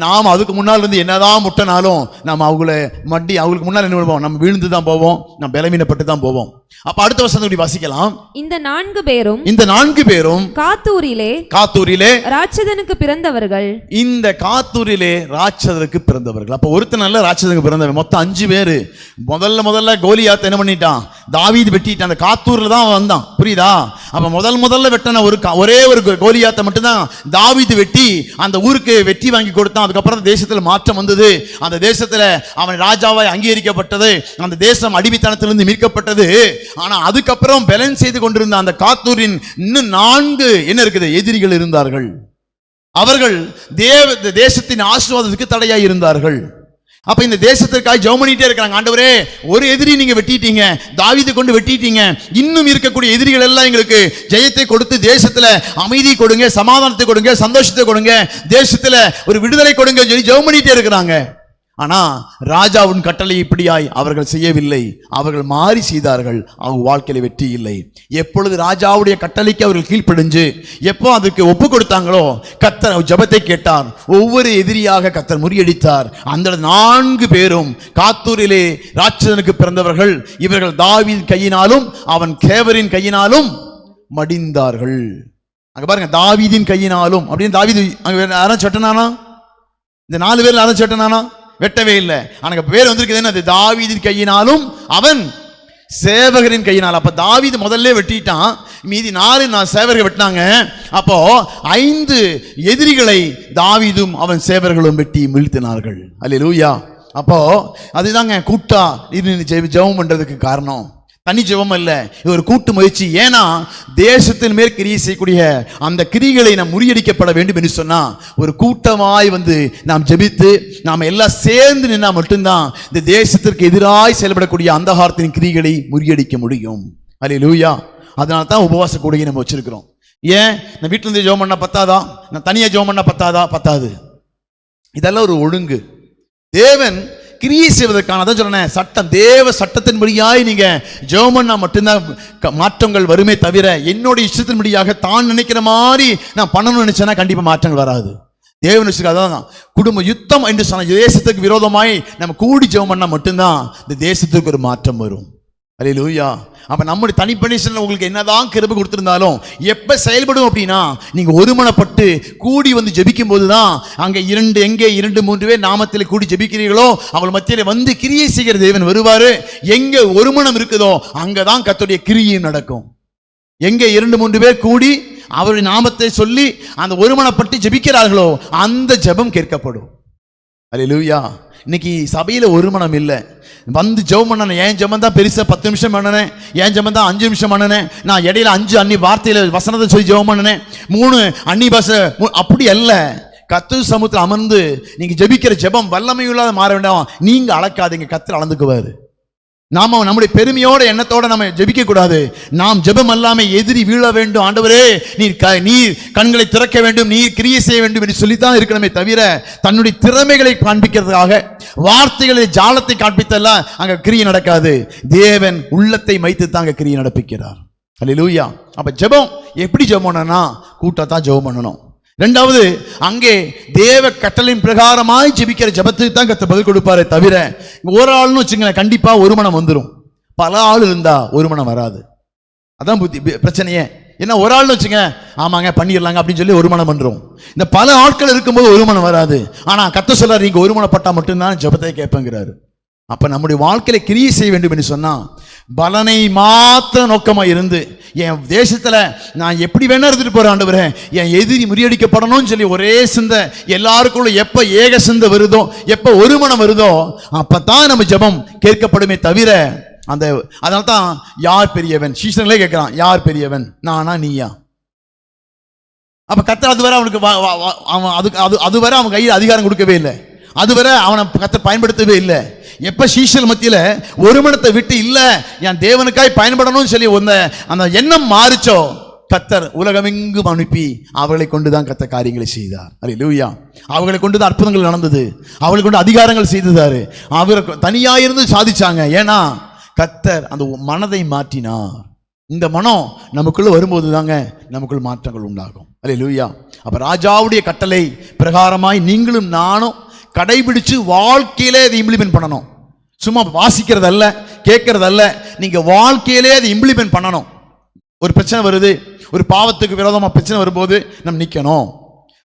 Speaker 1: நாம் அதுக்கு முன்னால் இருந்து என்னதான் முட்டினாலும் நம்ம அவங்களுக்கு முன்னால் என்ன பண்ணுவோம்? நம்ம வீழ்ந்து தான் போவோம், நம்ம பலவீனப்பட்டு தான் போவோம். அப்ப அடுத்த வருஷத்துக்கு வாசிக்கலாம்.
Speaker 2: இந்த 4 பேரும்
Speaker 1: காத்தூரிலே
Speaker 2: ராட்சதனுக்கு பிறந்தவர்கள்.
Speaker 1: இந்த காத்தூரிலே ராட்சதனுக்கு பிறந்தவர்கள். அப்ப ஒருத்தன் நல்ல ராட்சதனுக்கு பிறந்தவன். மொத்தம் 5 பேரு. முதல்ல கோலியாத் என்ன பண்ணிட்டான்? தாவீது வெட்டிட்டு அந்த காத்தூர்ல தான் வந்தான், புரியுதா? அப்ப முதல்ல வெட்டின ஒரே ஒரு கோலியாத்தை மட்டும்தான் தாவீது வெட்டி அந்த ஊருக்கு வெற்றி வாங்கி கொடுத்தான். அதுக்கப்புறம் தேசத்துல மாற்றம் வந்தது, அந்த தேசத்துல அவன் ராஜாவாய் அங்கீகரிக்கப்பட்டது, அந்த தேசம் அடிமைத்தனத்திலிருந்து மீட்கப்பட்டது. ஆனா அதுக்கப்புறம் பேலன்ஸ் செய்து கொண்டிருந்த அந்த காத்தூரின் இன்னும் 4 என்ன இருக்குது, எதிரிகள் இருந்தார்கள். அவர்கள் தேசத்தின் ஆசீர்வாதத்துக்கு தடையாய் இருந்தார்கள். அப்ப இந்த தேசத்திற்காக ஜெபம் பண்ணிட்டே இருக்காங்க, ஆண்டவரே ஒரு எதிரி நீங்க வெட்டிட்டீங்க, தாவீதை கொண்டு வெட்டிட்டீங்க, இன்னும் இருக்கக்கூடிய எதிரிகள் எல்லாம் எங்களுக்கு ஜெயத்தை கொடுத்து தேசத்துல அமைதி கொடுங்க, சமாதானத்தை கொடுங்க, சந்தோஷத்தை கொடுங்க, தேசத்துல ஒரு விடுதலை கொடுங்க சொல்லி ஜெபம் பண்ணிட்டே இருக்கிறாங்க. ஆனா ராஜாவின் கட்டளை இப்படியாய் அவர்கள் செய்யவில்லை, அவர்கள் மாறி செய்தார்கள். அவங்க வாழ்க்கையில வெற்றி இல்லை. எப்பொழுது ராஜாவுடைய கட்டளைக்கு அவர்கள் கீழ்ப்படிஞ்சு எப்போ அதுக்கு ஒப்பு கொடுத்தாங்களோ கர்த்தர் ஜெபத்தை கேட்டார். ஒவ்வொரு எதிரியாக கர்த்தர் முறியடித்தார். அந்த 4 பேரும் காத்தூரிலே ராட்சதனுக்கு பிறந்தவர்கள். இவர்கள் தாவீதின் கையினாலும் அவன் கேவரின் கையினாலும் மடிந்தார்கள். அங்க பாருங்க, தாவீதின் கையினாலும் அப்படின்னு தாவீது யாரும் சட்டனானா? இந்த 4 பேர்ல யாரும் சட்டனானா? வெட்டவே இல்லை. ஆனா பேர் வந்திருக்குது என்ன, தாவீதின் கையினாலும் அவன் சேவகரின் கையினால். அப்ப தாவீது முதல்ல வெட்டிட்டான், மீதி 4 சேவர்கள் வெட்டினாங்க. அப்போ 5 எதிரிகளை தாவீதும் அவன் சேவர்களும் வெட்டி வீழ்த்தினார்கள். அல்லேலூயா. அப்போ அதுதாங்க கூட்டா ஜெபம் பண்றதுக்கு காரணம். தனி ஜெபம் அல்ல, இது ஒரு கூட்டு முயற்சி. ஏன்னா தேசத்தின் மேல் கிரியை செய்யக்கூடிய அந்த கிரிகளை நாம் முறியடிக்கப்பட வேண்டும் என்று சொன்னா ஒரு கூட்டமாய் வந்து நாம் ஜெபித்து நாம் எல்லாம் சேர்ந்து நின்னா மட்டும்தான் இந்த தேசத்திற்கு எதிராய் செயல்படக்கூடிய அந்தகாரத்தின் கிரிகளை முறியடிக்க முடியும். அல்லேலூயா. அதனால தான் உபவாச கூடையை நம்ம வச்சிருக்கிறோம். ஏன், நான் வீட்டில இருந்து ஜெபம் பண்ண பத்தாதா, நான் தனியா ஜெபம் பண்ண பத்தாது. இதெல்லாம் ஒரு ஒழுங்கு. தேவன் கிரியை செய்வதற்கான தான் சொன்னேன், சட்டம், தேவ சட்டத்தின்படியாய் நீங்க ஜெபம் பண்ணா மட்டும்தான் மாற்றங்கள் வருமே தவிர என்னோட இஷ்டத்தின்படியாக தான் நினைக்கிற மாதிரி நான் பண்ணணும்னு நினைச்சேன்னா கண்டிப்பா மாற்றங்கள் வராது. தேவன் அதான் குடும்ப யுத்தம் என்று சொன்ன தேசத்துக்கு விரோதமாய் நம்ம கூடி ஜெபம் பண்ணா மட்டும்தான் இந்த தேசத்துக்கு ஒரு மாற்றம் வரும். அல்லேலூயா. அப்ப நம்முடைய தனிப்பணிஷன்ல உங்களுக்கு என்னதான் கிருபை கொடுத்திருந்தாலும் எப்ப செயல்படும் அப்படின்னா நீங்க ஒருமனப்பட்டு கூடி வந்து ஜெபிக்கும் போதுதான். அங்க எங்கே 2-3 பேர் நாமத்தில் கூடி ஜெபிக்கிறீர்களோ அவள் மத்தியில வந்து கிரியை செய்கிற தேவன் வருவாரு. எங்க ஒருமனம் இருக்குதோ அங்கதான் கர்த்தருடைய கிரியும் நடக்கும். எங்க 2-3 பேர் கூடி அவருடைய நாமத்தை சொல்லி அந்த ஒருமனப்பட்டு ஜெபிக்கிறார்களோ அந்த ஜெபம் கேட்கப்படும். அல்லேலூயா. இன்னைக்கு சபையில ஒருமனம் இல்லை. வந்து ஜெபம் பண்ண, ஏன் ஜெபம் தான் பெருசா 10 நிமிஷம் பண்ணனேன், ஏன் ஜெபம் தான் 5 நிமிஷம் பண்ணனேன், நான் இடையில 5 அன்னி வார்த்தையில வசனத்தை சொல்லி ஜெபம் பண்ணனேன், 3 அன்னி பாஷை, அப்படி அல்ல. கர்த்தர் சமூகத்தில் அமர்ந்து நீங்க ஜெபிக்கிற ஜெபம் வல்லமையுள்ளதாக மாற வேண்டாம். நீங்க அளக்காதீங்க, கர்த்தர் அளந்துக்குவாரு. நாம நம்முடைய பெருமையோட எண்ணத்தோட நம்ம ஜெபிக்க கூடாது. நாம் ஜெபம் அல்லாம எதிரி வீழ வேண்டும், ஆண்டவரே நீர் கண்களை திறக்க வேண்டும், நீர் கிரியை செய்ய வேண்டும் என்று சொல்லித்தான் இருக்கணுமே தவிர தன்னுடைய திறமைகளை காண்பிக்கிறதுக்காக வார்த்தைகளை ஜாலத்தை காண்பித்தெல்லாம் அங்க கிரியை நடக்காது. தேவன் உள்ளத்தை வைத்து தான் அங்க கிரியை நடப்பிக்கிறார். அல்லேலூயா. அப்ப ஜெபம் எப்படி ஜெபம் பண்ணணும்னா கூட்டத்தான் ஜெபம் பண்ணணும். 2வது, அங்கே தேவ கட்டளையின் பிரகாரமாய் ஜெபிக்கிற ஜெபத்துக்கு தான் கர்த்தர் பதில் கொடுப்பாரே தவிர ஒரு ஆள்னு வச்சுங்களேன் கண்டிப்பா ஒரு மனம் வந்துடும். பல ஆள் இருந்தா ஒரு மனம் வராது. அதான் பிரச்சனையே. ஏன்னா ஒரு ஆள்னு வச்சுங்க, ஆமாங்க பண்ணிடலாங்க அப்படின்னு சொல்லி ஒரு மனம் வந்துடும். இந்த பல ஆட்கள் இருக்கும்போது ஒரு மனம் வராது. ஆனா கர்த்தர் சொல்றாரு, நீங்க ஒரு மனப்பட்டா மட்டும்தான் ஜெபத்தை கேட்பேங்கிறாரு. அப்ப நம்முடைய வாழ்க்கையில கிரியை செய்ய வேண்டும் என்று சொன்னா பலனை மாத்திர நோக்கமா இருந்து என் தேசத்துல நான் எப்படி வேணா இருந்துட்டு போறேன் ஆண்டவரே, என் எதிரி முறியடிக்கப்படணும்னு சொல்லி ஒரே சிந்தை எல்லாருக்குள்ள எப்ப ஏக சிந்தை வருதோ, எப்ப ஒரு மனம் வருதோ அப்பதான் நம்ம ஜெபம் கேட்கப்படுமே தவிர அந்த அதனால தான் யார் பெரியவன் சீசன்களே கேட்கிறான், யார் பெரியவன், நானா நீயா? அப்ப கர்த்தர் அதுவரை அவனுக்கு அதுவரை அவன் கையில் அதிகாரம் கொடுக்கவே இல்லை, அதுவரை அவனை கர்த்தர் பயன்படுத்தவே இல்லை. எப்ப சீஷல் மத்தியில ஒரு மனத்தை விட்டு இல்ல என் தேவனுக்காய் பயன்படணும்னு சொல்லி அந்த எண்ணம் மாறிச்சோ கர்த்தர் உலகமெங்கும் அனுப்பி அவர்களை கொண்டுதான் கர்த்தர் காரியங்களை செய்தார். அல்லேலூயா. அவர்களை கொண்டுதான் அற்புதங்கள் நடந்தது, அவர்களை கொண்டு அதிகாரங்கள் செய்தாரு. அவர் தனியாயிருந்து சாதிச்சாங்க. ஏன்னா கர்த்தர் அந்த மனதை மாற்றினார். இந்த மனம் நமக்குள்ள வரும்போது தாங்க நமக்குள்ள மாற்றங்கள் உண்டாகும். அல்லேலூயா. அப்ப ராஜாவுடைய கட்டளை பிரகாரமாய் நீங்களும் நானும் கடைபிடிச்சு வாழ்க்கையிலே அதை இம்ப்ளிமெண்ட் பண்ணணும். சும்மா வாசிக்கிறதல்ல, கேட்கறதல்ல, நீங்க வாழ்க்கையிலே அதை இம்ப்ளிமெண்ட் பண்ணணும். ஒரு பிரச்சனை வருது, ஒரு பாவத்துக்கு விரோதமா பிரச்சனை வரும்போது நம்ம நிக்கணும்.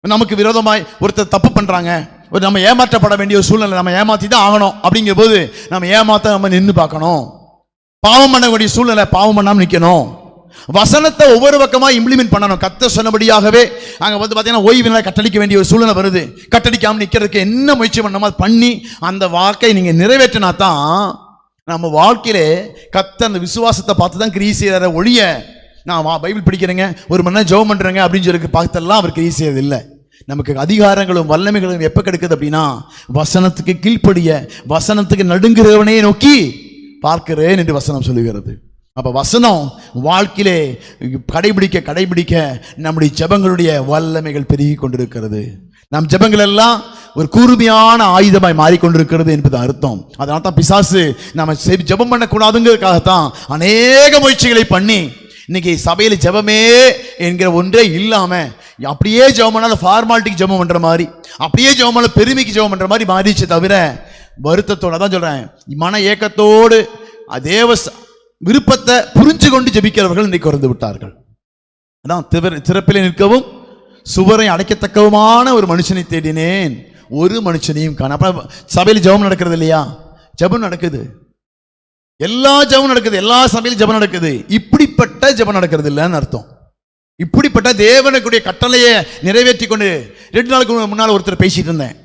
Speaker 1: நமக்கு விரோதமாய் ஒருத்தர் தப்பு பண்றாங்க, ஒரு நம்ம ஏமாற்றப்பட வேண்டிய ஒரு சூழ்நிலை, நம்ம ஏமாத்தி தான் ஆகணும் அப்படிங்கிற போது நம்ம ஏமாத்த நம்ம நின்று பார்க்கணும். பாவம் பண்ணக்கூடிய சூழ்நிலை, பாவம் பண்ணாம நிக்கணும். வசனத்தை ஒவ்வொரு பக்கமா இம்ப்ளிமெண்ட் பண்ணணும். கர்த்தர் சொன்னபடியாகவே அங்க வந்து பாத்தீங்கன்னா ஓய்வு நாளை கட்டளிக்க வேண்டிய ஒரு சூழ்நிலை வருது. கட்டளிக்காம நிக்கிறதுக்கு என்ன முயற்சி பண்ணணுமோ அது பண்ணி அந்த வாக்கை நீங்க நிறைவேற்றினா தான் நம்ம வாழ்க்கையிலே கர்த்தர் அந்த விசுவாசத்தை பார்த்து தான் கிரியை செய்யற ஒழிய, நான் பைபிள் படிக்கிறேங்க, ஒரு மணி நேரம் ஜெபம் பண்றேங்க அப்படின்னு சொல்லி பார்த்தெல்லாம் அவர் கிரியை செய்யறது இல்லை. நமக்கு அதிகாரங்களும் வல்லமைகளும் எப்ப கிடைக்குது அப்படின்னா, வசனத்துக்கு கீழ்ப்படிய, வசனத்துக்கு நடுங்குறவனே நோக்கி பார்க்கிறேன் என்று வசனம் சொல்லுகிறது. அப்ப வசனம் வாழ்க்கையிலே கடைபிடிக்க நம்முடைய ஜெபங்களுடைய வல்லமைகள் பெருகி கொண்டிருக்கிறது. நம் ஜெபங்கள் எல்லாம் ஒரு கூர்மையான ஆயுதமாய் மாறிக்கொண்டிருக்கிறது என்பது அர்த்தம். அதனால தான் பிசாசு நம்ம ஜெபம் பண்ணக்கூடாதுங்கிறதுக்காகத்தான் அநேக முயற்சிகளை பண்ணி இன்னைக்கு சபையில ஜெபமே என்கிற ஒன்றே இல்லாம அப்படியே ஜெபம் பண்ணாலும் ஃபார்மாலிட்டிக்கு ஜெபம் பண்ற மாதிரி, அப்படியே ஜெபம் பண்ணாலும் பெருமைக்கு ஜெபம் பண்ற மாதிரி மாறிச்சு. தவிர வருத்தத்தோட தான் சொல்றேன், மன ஏக்கத்தோடு தேவ விருப்பத்தை புரிஞ்சு கொண்டு ஜெபிக்கிறவர்கள் இன்னைக்கு குறைந்து விட்டார்கள். அதான் திறப்பிலே நிற்கவும் சுவரை அடைக்கத்தக்கவுமான ஒரு மனுஷனை தேடினேன், ஒரு மனுஷனையும் காண. அப்ப சபையில் ஜெபம் நடக்கிறது இல்லையா? ஜெபம் நடக்குது, எல்லா ஜெபம் நடக்குது, எல்லா சபையிலும் ஜெபம் நடக்குது. இப்படிப்பட்ட ஜெபம் நடக்கிறது இல்லைன்னு அர்த்தம். இப்படிப்பட்ட தேவனுடைய கட்டளையை நிறைவேற்றி கொண்டு 2 நாளுக்கு முன்னால் ஒருத்தர் பேசிட்டு இருந்தேன்.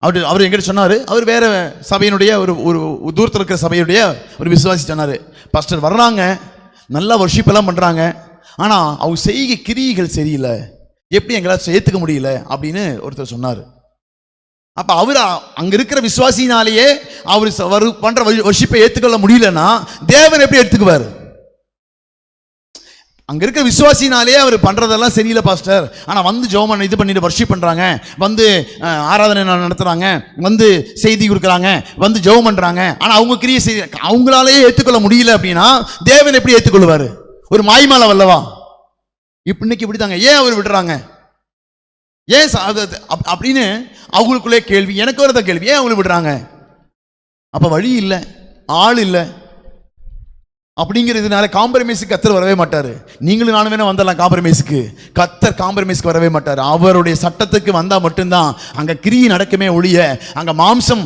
Speaker 1: அவர் எங்கிட்ட சொன்னாரு, அவர் வேற சபையினுடைய ஒரு தூரத்தில் இருக்கிற சபையுடைய ஒரு விசுவாசி சொன்னாரு, பாஸ்டர் வர்றாங்க, நல்லா வர்ஷிப் எல்லாம் பண்றாங்க, ஆனா அவங்க செய்கை கிரியைகள் சரியில்லை, எப்படி எங்களால் சேர்த்துக்க முடியல அப்படின்னு ஒருத்தர் சொன்னார். அப்ப அவர் அங்க இருக்கிற விசுவாசினாலேயே அவர் பண்ற வர்ஷிப்பை ஏற்றுக்கொள்ள முடியலன்னா தேவன் எப்படி எடுத்துக்குவார்? அங்க இருக்கிற விசுவாசினாலே அவர் பண்றதெல்லாம் சரியில்லை பாஸ்டர், ஆனா வந்து ஜெபம் இது பண்ணிட்டு வர்ஷிப் பண்றாங்க, வந்து ஆராதனை நடத்துறாங்க, வந்து செய்தி கொடுக்குறாங்க, வந்து ஜெபம் பண்றாங்க, ஆனா அவங்க கிரியை செய்ய அவங்களாலேயே ஏற்றுக்கொள்ள முடியல அப்படின்னா தேவன் எப்படி ஏற்றுக்கொள்வாரு? ஒரு மாய்மால வல்லவா? இன்னைக்கு இப்படித்தாங்க. ஏன் அவர் விடுறாங்க? ஏன் அப்படின்னு அவங்களுக்குள்ளே கேள்வி, எனக்கு வரத கேள்வி, ஏன் அவங்களை விடுறாங்க? அப்ப வழி இல்லை, ஆள் இல்லை அப்படிங்கிறதுனால காம்ப்ரமைஸுக்கு கத்தர் வரவே மாட்டாரு. நீங்களும் நானும் வேணா வந்துடலாம் காம்ப்ரமைஸுக்கு, கத்தர் காம்ப்ரமைஸ்க்கு வரவே மாட்டார். அவருடைய சட்டத்துக்கு வந்தா மட்டும்தான் அங்க கிரியை நடக்குமே ஒழிய, அங்க மாம்சம்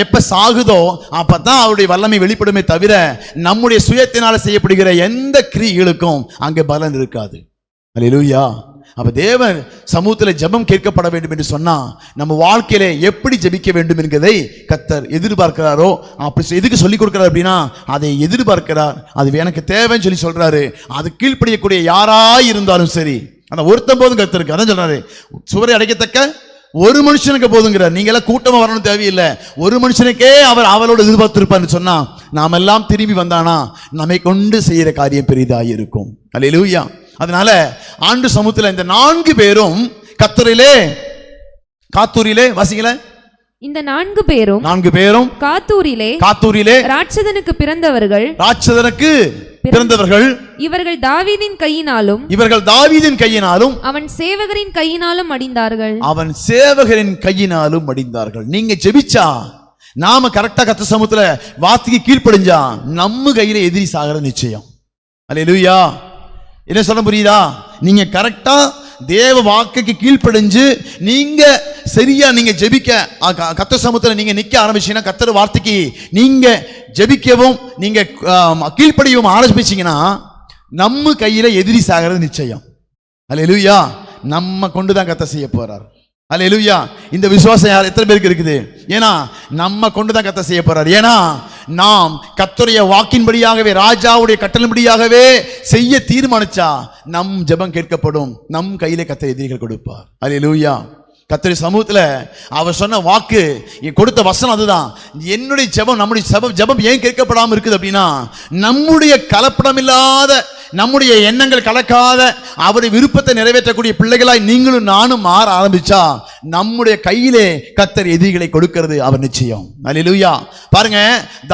Speaker 1: எப்ப சாகுதோ அப்பதான் அவருடைய வல்லமை வெளிப்படுமே தவிர நம்முடைய சுயத்தினால செய்யப்படுகிற எந்த கிரியைகளுக்கும் அங்கே பலன் இருக்காது. அல்லேலூயா. அப்ப தேவன் சமூகத்தில் ஜெபம் கேட்கப்பட வேண்டும் என்று சொன்னா நம்ம வாழ்க்கையில எப்படி ஜெபிக்க வேண்டும் என்கிறதை கர்த்தர் எதிர்பார்க்கிறாரோ, அப்படி எதுக்கு சொல்லிக் கொடுக்கிறார் அப்படின்னா அதை எதிர்பார்க்கிறார். அது எனக்கு தேவைன்னு சொல்லி சொல்றாரு. அது கீழ்ப்படியக்கூடிய யாராய் இருந்தாலும் சரி, அந்த ஒருத்தம் போதும் கர்த்தருக்கு. அதான் சொல்றாரு, சுவரை அடைக்கத்தக்க ஒரு மனுஷனுக்கு போதுங்கிறார். நீங்க எல்லாம் கூட்டமா வரணும் தேவையில்லை, ஒரு மனுஷனுக்கே அவளோட எதிர்பார்த்திருப்பான்னு சொன்னா நாம் எல்லாம் திரும்பி வந்தானா நம்மை கொண்டு செய்யற காரியம் பெரிதாய் இருக்கும். அல்லேலூயா. அதனால ஆண்டு சமூகத்தில் இந்த 4 பேரும் காத்தூரிலே வாசிக்கல,
Speaker 2: இந்த 4 பேரும் காத்தூரிலே ராட்சதனுக்கு பிறந்தவர்கள், இவர்கள் தாவீதின் கையினாலும் அவன் சேவகரின் கையினாலும் மடிந்தார்கள். நீங்க ஜெபிச்சா, நாம கரெக்டா கர்த்தர் சமூகத்துல வார்த்தைக்கு கீழ்ப்படிஞ்சா நம்ம கையில எதிரி சாகர நிச்சயம். அல்லேலூயா. என்ன சொல்ல புரியுதா? நீங்க கரெக்டா தேவ வாக்குக்கு கீழ்ப்படிஞ்சு நீங்க சரியா நீங்க ஜெபிக்க கர்த்தர் சமூகத்துல நீங்க நிக்க ஆரம்பிச்சீங்கன்னா, கர்த்தர் வார்த்தைக்கு நீங்க ஜெபிக்கவும் நீங்க கீழ்ப்படியவும் ஆரம்பிச்சீங்கன்னா நம்ம கையில எதிரி சாகிறது நிச்சயம். அல்லேலூயா. நம்ம கொண்டுதான் கர்த்தர் செய்ய போறார். அல்லேலூயா. இந்த விசுவாசம் எத்தனை பேருக்கு இருக்குது? ஏன்னா நம்ம கொண்டுதான் கர்த்தர் செய்ய போறார். ஏன்னா நாம் கர்த்தருடைய வாக்கின்படியாகவே, ராஜாவுடைய கட்டளைப்படியாகவே செய்ய தீர்மானிச்சா நம் ஜெபம் கேட்கப்படும், நம் கையிலே கர்த்தர் எதிரிகள் கொடுப்பார். அல்லேலூயா. கர்த்தருடைய சமூகத்துல அவர் சொன்ன வாக்கு, கொடுத்த வசனம் அதுதான். என்னுடைய ஜெபம், நம்முடைய ஜெபம் ஏன் கேட்கப்படாமல் இருக்குது அப்படின்னா, நம்முடைய கலப்படம் இல்லாத, நம்முடைய எண்ணங்கள் கலக்காத அவருடைய விருப்பத்தை நிறைவேற்றக்கூடிய பிள்ளைகளாய் நீங்களும் நானும் மாற ஆரம்பிச்சா நம்முடைய கையிலே கர்த்தர் எதிரிகளை கொடுக்கிறது அவர் நிச்சயம். அல்லேலூயா. பாருங்க,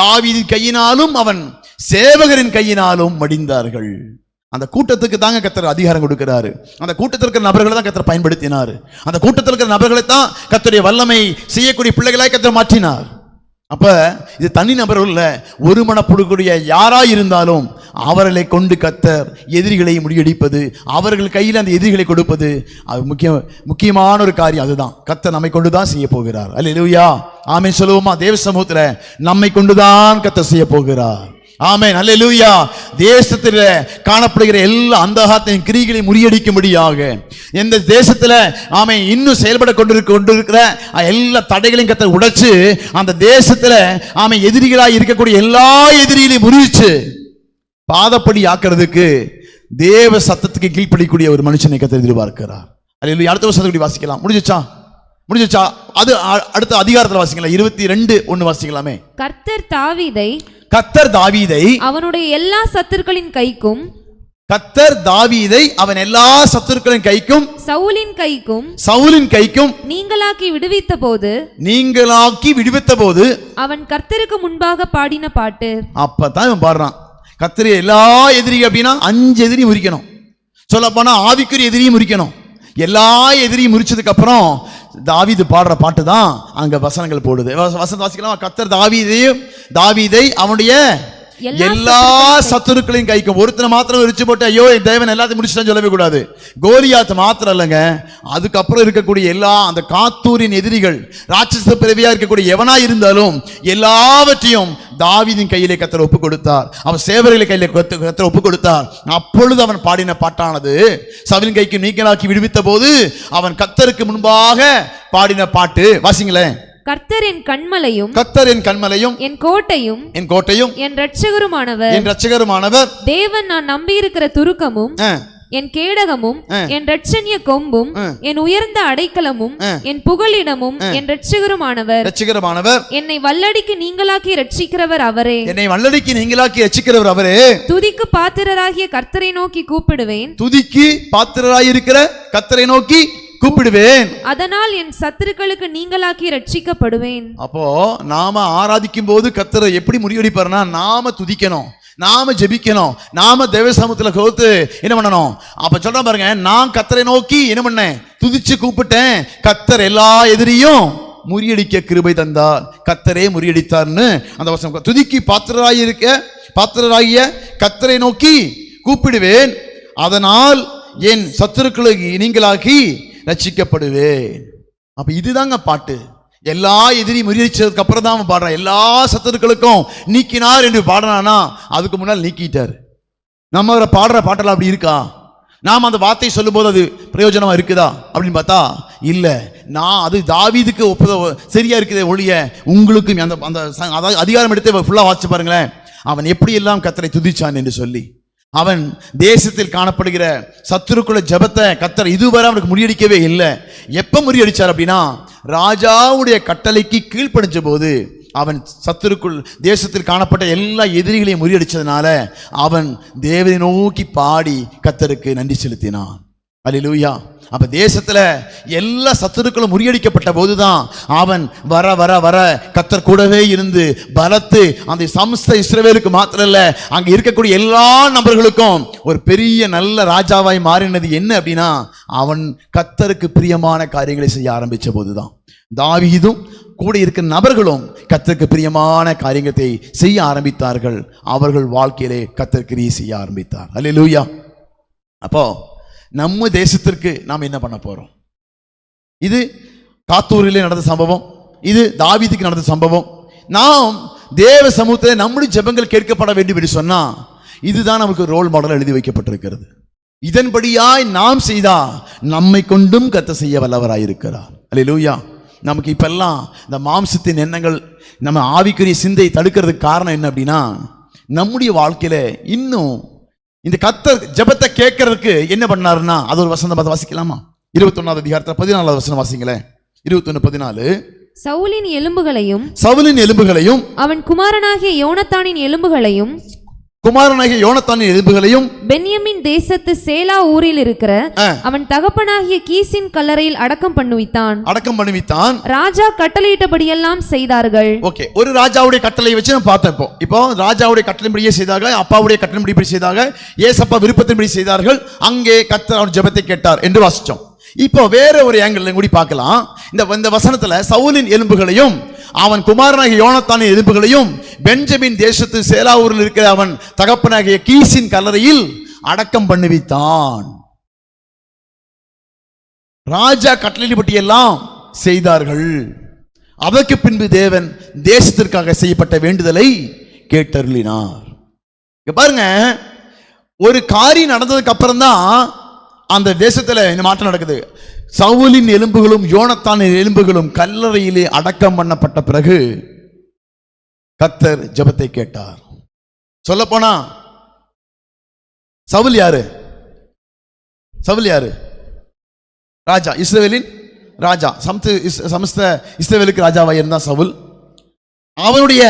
Speaker 2: தாவீதின் கையினாலும் அவன் சேவகரின் கையினாலும் மடிந்தார்கள். அந்த கூட்டத்துக்கு தாங்க கர்த்தர் அதிகாரம் கொடுக்கிறாரு. அந்த கூட்டத்தில் இருக்கிற நபர்களை தான் கர்த்தர் பயன்படுத்தினார். அந்த கூட்டத்தில் இருக்கிற நபர்களை தான் கர்த்தருடைய வல்லமை செய்யக்கூடிய பிள்ளைகளாய் கர்த்தர் மாற்றினார். அப்ப இது தனி நபர்கள் இல்ல, ஒரு மனப்படக்கூடிய யாராய் இருந்தாலும் அவர்களை கொண்டு கர்த்தர் எதிரிகளை முறியடிப்பது, அவர்கள் கையில் அந்த எதிரிகளை கொடுப்பது, அது முக்கியமான ஒரு காரியம். அதுதான் கர்த்தர் நம்மை கொண்டுதான் செய்ய போகிறார். அல்லேலூயா. ஆமென் சொல்லுவோமா? தேவ சமூகத்துல நம்மை கொண்டுதான் கர்த்தர் செய்ய போகிறார்.
Speaker 1: ஆமென், அல்லேலூயா. தேசத்தில் காணப்படுகிற எல்லா அந்தகாரத்தின் கிரியைகளை முறியடிக்கும்படியாக எந்த தேசத்துல ஆமென் இன்னும் செயல்பட கொண்டிருக்கிற எல்லா தடைகளையும் கர்த்தர் உடைச்சு அந்த தேசத்துல ஆமென் எதிரிகளாய் இருக்கக்கூடிய எல்லா எதிரிகளையும் முறிச்சு பாதப்படி ஆக்குறதுக்கு தேவ சத்தத்துக்கு கீழ்ப்படிக்கூடிய ஒரு மனுஷனை கர்த்தர் எதிர்பார்க்கிறார். அல்லேலூயா. அடுத்த வசனத்தை வாசிக்கலாம். முடிஞ்சுச்சா? அது அடுத்த அதிகாரத்தில் வாசிக்கலாம். 22:1 வாசிக்கலாமே. கர்த்தர் தாவீதை
Speaker 2: அவனுடைய எல்லா சத்துருக்களின் கைக்கும்
Speaker 1: அவன் எல்லா சத்துருக்களின் கைக்கும் சவுலின் கைக்கும்
Speaker 2: நீங்களாக்கி விடுவித்த போது
Speaker 1: அவன்
Speaker 2: கர்த்தருக்கு முன்பாக பாடின பாட்டு.
Speaker 1: அப்பதான் இவன் பாடுறான். கர்த்தர் எல்லா எதிரி அப்படின்னா 5 எதிரி முறிக்கணும். சொல்ல போனா ஆவிக்குரிய எதிரியும் முறிக்கணும். எல்லா எதிரியும் முறிச்சதுக்கு அப்புறம் தாவீது பாடுற பாட்டு தான் அங்க வசனங்கள் போடுது. வசனம் வாசிக்கலாம். கர்த்தர் தாவீதை அவனுடைய எல்லா சத்துருக்களையும் கைக்கும். ஒருத்தனை மாத்திரம் விரிச்சு போட்டு ஐயோ தேவன் எல்லாத்தையும் முடிச்சுட்டான்னு சொல்லவே கூடாது. கோலியாத் மாத்திரம் இல்லைங்க, அதுக்கப்புறம் இருக்கக்கூடிய எல்லா அந்த காத்தூரின் எதிரிகள் ராட்சச பிறவியா இருக்கக்கூடிய எவனா இருந்தாலும் எல்லாவற்றையும் தாவீதின் கையிலே கர்த்தர் ஒப்பு கொடுத்தார். அவன் சேவர்களை கையிலே கர்த்தர் ஒப்பு கொடுத்தார். அப்பொழுது அவன் பாடின பாட்டானது சவுலின் கைக்கு நீங்களாக்கி விடுவித்த போது அவன் கர்த்தருக்கு முன்பாக பாடின பாட்டு. வாசிங்களேன்.
Speaker 2: கர்த்தர் என் கண்மலையும்
Speaker 1: என் கோட்டையும்
Speaker 2: என் இரட்சகருமானவர்
Speaker 1: தேவன்
Speaker 2: நான் நம்பியிருக்கிற துருக்கமும் என் கேடகமும் என் இரட்சணிய கொம்பும் என் உயர்ந்த அடைக்கலமும் என் புகலிடமும் என் இரட்சகருமானவர் என்னை வல்லடிக்கு நீங்களாக்கி இரட்சிக்கிறவர் அவரே. துதிக்கு பாத்திரராகிய கர்த்தரை நோக்கி கூப்பிடுவேன். அதனால் என் சத்துருக்களுக்கு நீங்களாக்கி ரட்சிக்கப்படுவேன்.
Speaker 1: அப்போ நாம ஆராதிக்கும் போது கர்த்தரை எப்படி முறியடிப்பார்னா நாம துதிக்கணும், நாம ஜெபிக்கணும், நாம தேவ சமூகத்துல கோத்து என்ன பண்ணணும். அப்ப சொல்ற பாருங்க, நான் கர்த்தரை நோக்கி என்ன பண்ணேன், துதிச்சு கூப்பிட்டேன். கர்த்தர் எல்லா எதிரியும் முறியடிக்க கிருபை தந்தார். கர்த்தரே முறியடித்தார்னு அந்த வசனம். துதிக்கு பாத்திரராகிய கர்த்தரை நோக்கி கூப்பிடுவேன். அதனால் என் சத்துருக்களுக்கு நீங்களாகி ரட்சிக்கப்படுவேன். அப்ப இதுதாங்க பாட்டு. எல்லா எதிரி முறியடிச்சதுக்கு அப்புறம் தான் அவன் பாடுறான். எல்லா சத்துருக்களுக்கும் நீக்கினார் என்று பாடுறானா அதுக்கு முன்னால் நீக்கிட்டார். நம்ம பாடுற பாட்டெல்லாம் அப்படி இருக்கா? நாம் அந்த வார்த்தை சொல்லும் போது அது பிரயோஜனமா இருக்குதா அப்படின்னு பார்த்தா இல்ல. நான் அது தாவீதுக்கு சரியா இருக்குதே ஒழிய உங்களுக்கும் அந்த அந்த அதிகாரம் எடுத்து ஃபுல்லா வாசிச்சு பாருங்களேன். அவன் எப்படி எல்லாம் கர்த்தரை துதிச்சான் என்று சொல்லி. அவன் தேசத்தில் காணப்படுகிற சத்துருக்குள்ள ஜெபத்தை கர்த்தர் இதுவரை அவனுக்கு முறியடிக்கவே இல்லை. எப்ப முறியடிச்சார் அப்படின்னா ராஜாவுடைய கட்டளைக்கு கீழ்ப்படிஞ்ச போது அவன் சத்துருக்குள் தேசத்தில் காணப்பட்ட எல்லா எதிரிகளையும் முறியடிச்சதுனால அவன் தேவனை நோக்கி பாடி கர்த்தருக்கு நன்றி செலுத்தினான். அல்லேலூயா. அப்ப தேசத்துல எல்லா சத்துருக்களும் முறியடிக்கப்பட்ட போதுதான் அவன் வர வர வர கர்த்தர் கூடவே இருந்து பலத்து அந்த சமஸ்த இஸ்ரவேலுக்கு மாத்திரம் இல்ல அங்க இருக்கக்கூடிய எல்லா நபர்களுக்கும் ஒரு பெரிய நல்ல ராஜாவாய் மாறினது என்ன அப்படின்னா அவன் கர்த்தருக்கு பிரியமான காரியங்களை செய்ய ஆரம்பிச்ச போதுதான். தாவீதும் கூட இருக்கிற நபர்களும் கர்த்தருக்கு பிரியமான காரியத்தை செய்ய ஆரம்பித்தார்கள். அவர்கள் வாழ்க்கையிலே கர்த்தர் கிரியை செய்ய ஆரம்பித்தார். அல்லேலூயா. அப்போ நம்ம தேசத்திற்கு நாம் என்ன பண்ண போறோம்? இது காத்தூரிலே நடந்த சம்பவம், இது தாவீதுக்கு நடந்த சம்பவம். நாம் தேவ சமூகத்தில் நம்முடைய ஜெபங்கள் கேட்கப்பட வேண்டும் என்று சொன்னா இதுதான் நமக்கு ரோல் மாடல் எழுதி வைக்கப்பட்டிருக்கிறது. இதன்படியாய் நாம் செய்தா நம்மை கொண்டும் கர்த்தர் செய்ய வல்லவராயிருக்கிறார். அல்லேலூயா. நமக்கு இப்பெல்லாம் இந்த மாம்சத்தின் எண்ணங்கள் நம்ம ஆவிக்குரிய சிந்தை தடுக்கிறதுக்கு காரணம் என்ன அப்படின்னா நம்முடைய வாழ்க்கையில இன்னும் இந்த கர்த்தர் ஜெபத்தை கேட்கறதுக்கு என்ன பண்ணாருன்னா அது ஒரு வசனம் பார்த்து வாசிக்கலாமா? 21வது அதிகாரத்துல 14வது வசனம் வாசிங்களேன். 21:14.
Speaker 2: சவுலின் எலும்புகளையும்
Speaker 1: அவன்
Speaker 2: குமாரனாகிய யோனத்தானின் எலும்புகளையும் பென்யமின் தேசத்து சேலா ஊரில் இருக்கிற அவன் தகப்பனாகிய கீசின் கல்லறையில் அடக்கம் பண்ணுவித்தான். ராஜா கட்டளையிட்டபடியெல்லாம் செய்தார்கள்.
Speaker 1: ஓகே, ஒரு ராஜாவுடைய கட்டளை வச்சு நம்ம பார்த்தோம். இப்போ ராஜாவுடைய கட்டளைப்படியே செய்தார்கள், அப்பாவுடைய கட்டளைப்படி செய்தார்கள், ஏசப்பா விருப்பத்தின்படி செய்தார்கள். அங்கே கர்த்தர் அவன் ஜெபத்தை கேட்டார் என்று வாசிச்சோம். இப்போ வேற ஒரு ஆங்கிள் கூடி பார்க்கலாம். இந்த வசனத்துல சவுலின் எலும்புகளையும் அவன் குமாரனாகிய யோனத்தானின் எலும்புகளையும் பென்ஜமின் தேசத்து சேலா ஊரில் இருக்கிற அவன் தகப்பனாகிய கீசின் கல்லறையில் அடக்கம் பண்ணுவித்தான். ராஜா கட்டளைப்படி எல்லாம் செய்தார்கள். அதற்கு பின்பு தேவன் தேசத்திற்காக செய்யப்பட்ட வேண்டுதலை கேட்டருளினார். இங்க பாருங்க, ஒரு காரியம் நடந்ததுக்கு அப்புறம் தான் அந்த தேசத்துல இந்த மாற்றம் நடக்குது. சவுலின் எலும்புகளும் யோனத்தானின் எலும்புகளும் கல்லறையிலே அடக்கம் பண்ணப்பட்ட பிறகு கர்த்தர் ஜெபத்தை கேட்டார். சொல்ல போனா சவுல் யாரு? சவுல் யாரு? ராஜா, இஸ்ரவேலின் ராஜா, சமஸ்த இஸ்ரவேலுக்கு ராஜாவாக இருந்தான் சவுல். அவனுடைய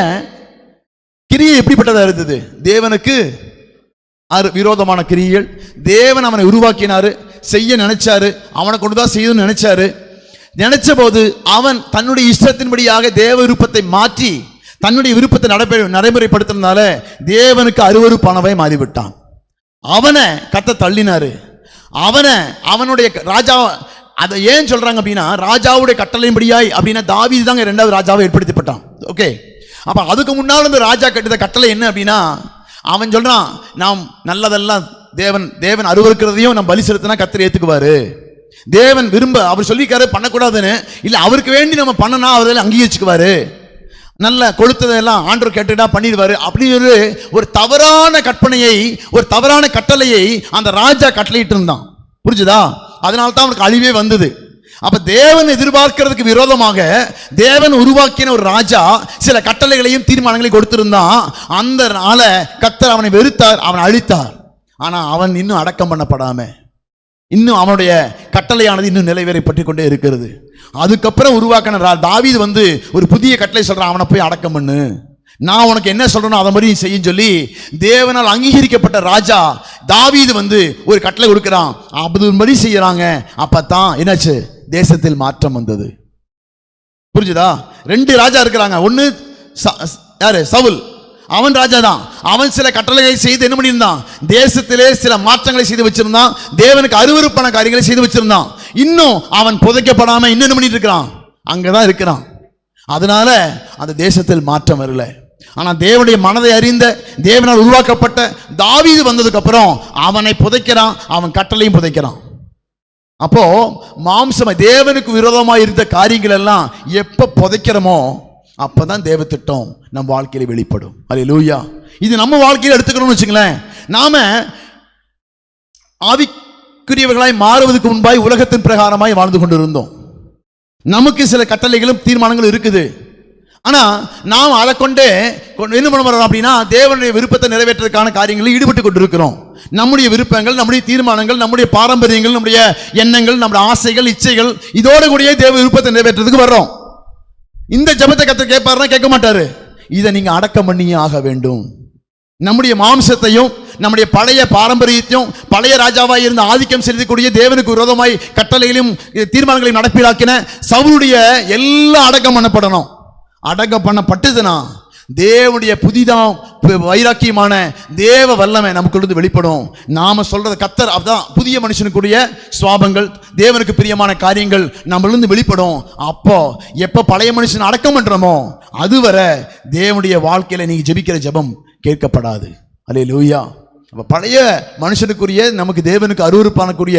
Speaker 1: கிரியை எப்படிப்பட்டதா இருந்தது? தேவனுக்கு விரோதமான கிரியைகள். தேவன் அவனை உருவாக்கினாரு, செய்ய நினைச்சாரு, அவனை கொண்டுதான் செய்யணும்னு நினைச்சாரு. நினைச்ச போது அவன் தன்னுடைய இஷ்டத்தின்படியாக தேவ விருப்பத்தை மாற்றி தன்னுடைய விருப்பத்தை நடைமுறைப்படுத்தினால தேவனுக்கு அருவருப்பானவை மாறிவிட்டான். அவனை கர்த்தர் தள்ளினாரு. அவனுடைய ராஜா, அதை ஏன் சொல்றாங்க அப்படின்னா, ராஜாவுடைய கட்டளையின்படியாய் அப்படின்னா தாவீது தாங்க இரண்டாவது ராஜாவை ஏற்படுத்தப்பட்டான். ஓகே, அப்ப அதுக்கு முன்னால் இந்த ராஜா கட்டித கட்டளை என்ன அப்படின்னா, அவன் சொல்றான், நாம் நல்லதெல்லாம் தேவன் அருவருக்கிறதையும் நம்ம பலி செலுத்தினா கர்த்தர் ஏத்துக்குவாரு. தேவன் அவர் சொல்லிக்காரு பண்ணக்கூடாதுன்னு, இல்ல அவருக்கு வேண்டி நம்ம பண்ணனா அவர் அங்கீகரிச்சுக்குவாரு. நல்ல கொளுத்ததெல்லாம் ஆண்டவர் கேட்டுட்டா பண்ணிடுவாரு அப்படின்னு ஒரு தவறான கற்பனையை, ஒரு தவறான கட்டளையை அந்த ராஜா கட்டளையிட்டு இருந்தான். புரிஞ்சுதா? அதனால தான் அவனுக்கு அழிவே வந்தது. அப்ப தேவன் எதிர்பார்க்கிறதுக்கு விரோதமாக தேவன் உருவாக்கின ஒரு ராஜா சில கட்டளைகளையும் தீர்மானங்களையும் கொடுத்திருந்தான். அந்த நாள கர்த்தர் அவனை வெறுத்தார், அவனை அழித்தார். ஆனா அவன் இன்னும் அடக்கம் பண்ணப்படாம இன்னும் அவனுடைய கட்டளையானது இன்னும் நிலைவேறப்பட்டு கொண்டே இருக்கிறது. அதுக்கப்புறம் உருவாக்கின தாவீது ஒரு புதிய கட்டளை சொல்றான், அவனை போய் அடக்கம் பண்ணு, நான் உனக்கு என்ன சொல்றேனோ அதை மாதிரி செய்யும் சொல்லி தேவனால் அங்கீகரிக்கப்பட்ட ராஜா தாவீது ஒரு கட்டளை கொடுக்கிறான். அப்படி செய்யறாங்க. அப்பதான் என்னாச்சு? தேசத்தில் மாற்றம் வந்தது. புரிஞ்சுதா? ரெண்டு ராஜா இருக்கிறாங்க. ஒன்னு யாரு? சவுல். அவன் ராஜா தான். அவன் சில கட்டளைகளை செய்து என்ன பண்ணியிருந்தான்? தேசத்திலே சில மாற்றங்களை செய்து வச்சிருந்தான். தேவனுக்கு அருவருப்பான காரியங்களை செய்து வச்சிருந்தான். இன்னும் அவன் புதைக்கப்படாம இன்னும் என்ன பண்ணிட்டு இருக்கிறான்? அங்கதான் இருக்கிறான். அதனால அந்த தேசத்தில் மாற்றம் வரல. ஆனா தேவனுடைய மனதை அறிந்த, தேவனால் உருவாக்கப்பட்ட தாவீது வந்ததுக்கு அப்புறம் அவனை புதைக்கிறான், அவன் கட்டளையும் புதைக்கிறான். அப்போ மாம்சமா தேவனுக்கு விரோதமாக இருந்த காரியங்கள் எல்லாம் எப்ப புதைக்கிறோமோ அப்பதான் தேவ திட்டம் நம் வாழ்க்கையில வெளிப்படும். அல்லேலூயா. இது நம்ம வாழ்க்கையில எடுத்துக்கணும்னு வச்சுங்களேன். நாம ஆவிக்குரியவர்களாய் மாறுவதற்கு முன்பாய் உலகத்தின் பிரகாரமாய் வாழ்ந்து கொண்டு இருந்தோம். நமக்கு சில கட்டளைகளும் தீர்மானங்களும் இருக்குது. ஆனா நாம் அதை கொண்டே என்ன பண்ண போறோம் அப்படின்னா, தேவனுடைய விருப்பத்தை நிறைவேற்றுவதற்கான காரியங்களில் ஈடுபட்டு கொண்டிருக்கிறோம். நம்முடைய விருப்பங்கள், நம்முடைய தீர்மானங்கள், நம்முடைய பாரம்பரியங்கள், நம்முடைய எண்ணங்கள், நம்முடைய ஆசைகள், இச்சைகள், இதோடு கூடிய தேவ விருப்பத்தை நிறைவேற்றுறதுக்கு வர்றோம். இந்த ஜெபத்தை கர்த்தர் கேட்பாருன்னா கேட்க மாட்டாரு. இதை நீங்க அடக்கம் பண்ணியே ஆக வேண்டும். நம்முடைய மாம்சத்தையும் நம்முடைய பழைய பாரம்பரியத்தையும் பழைய ராஜாவாய் இருந்த ஆதிக்கம் செலுத்தக்கூடிய தேவனுக்கு விரோதமாய் கட்டளைகளையும் தீர்மானங்களையும் நடப்பிலாக்கின சவுலுடைய எல்லாம் அடக்கம் பண்ணப்படணும். அடக்கம் பண்ணப்பட்டதுன்னா தேவனுடைய புதிதாம் வைராக்கியமான தேவ வல்லமை நமக்குள்ளது வெளிப்படும். நாம சொல்றது கர்த்தர் அதான் புதிய மனுஷனுக்குரிய சுவாபங்கள், தேவனுக்கு பிரியமான காரியங்கள் நம்மளிருந்து வெளிப்படும். அப்போ எப்ப பழைய மனுஷன் அடக்கம் பண்றோமோ அதுவரை தேவனுடைய வாழ்க்கையில நீங்க ஜெபிக்கிற ஜெபம் கேட்கப்படாது. அல்லேலூயா. அப்ப பழைய மனுஷனுக்குரிய நமக்கு தேவனுக்கு அருவருப்பானக்கூடிய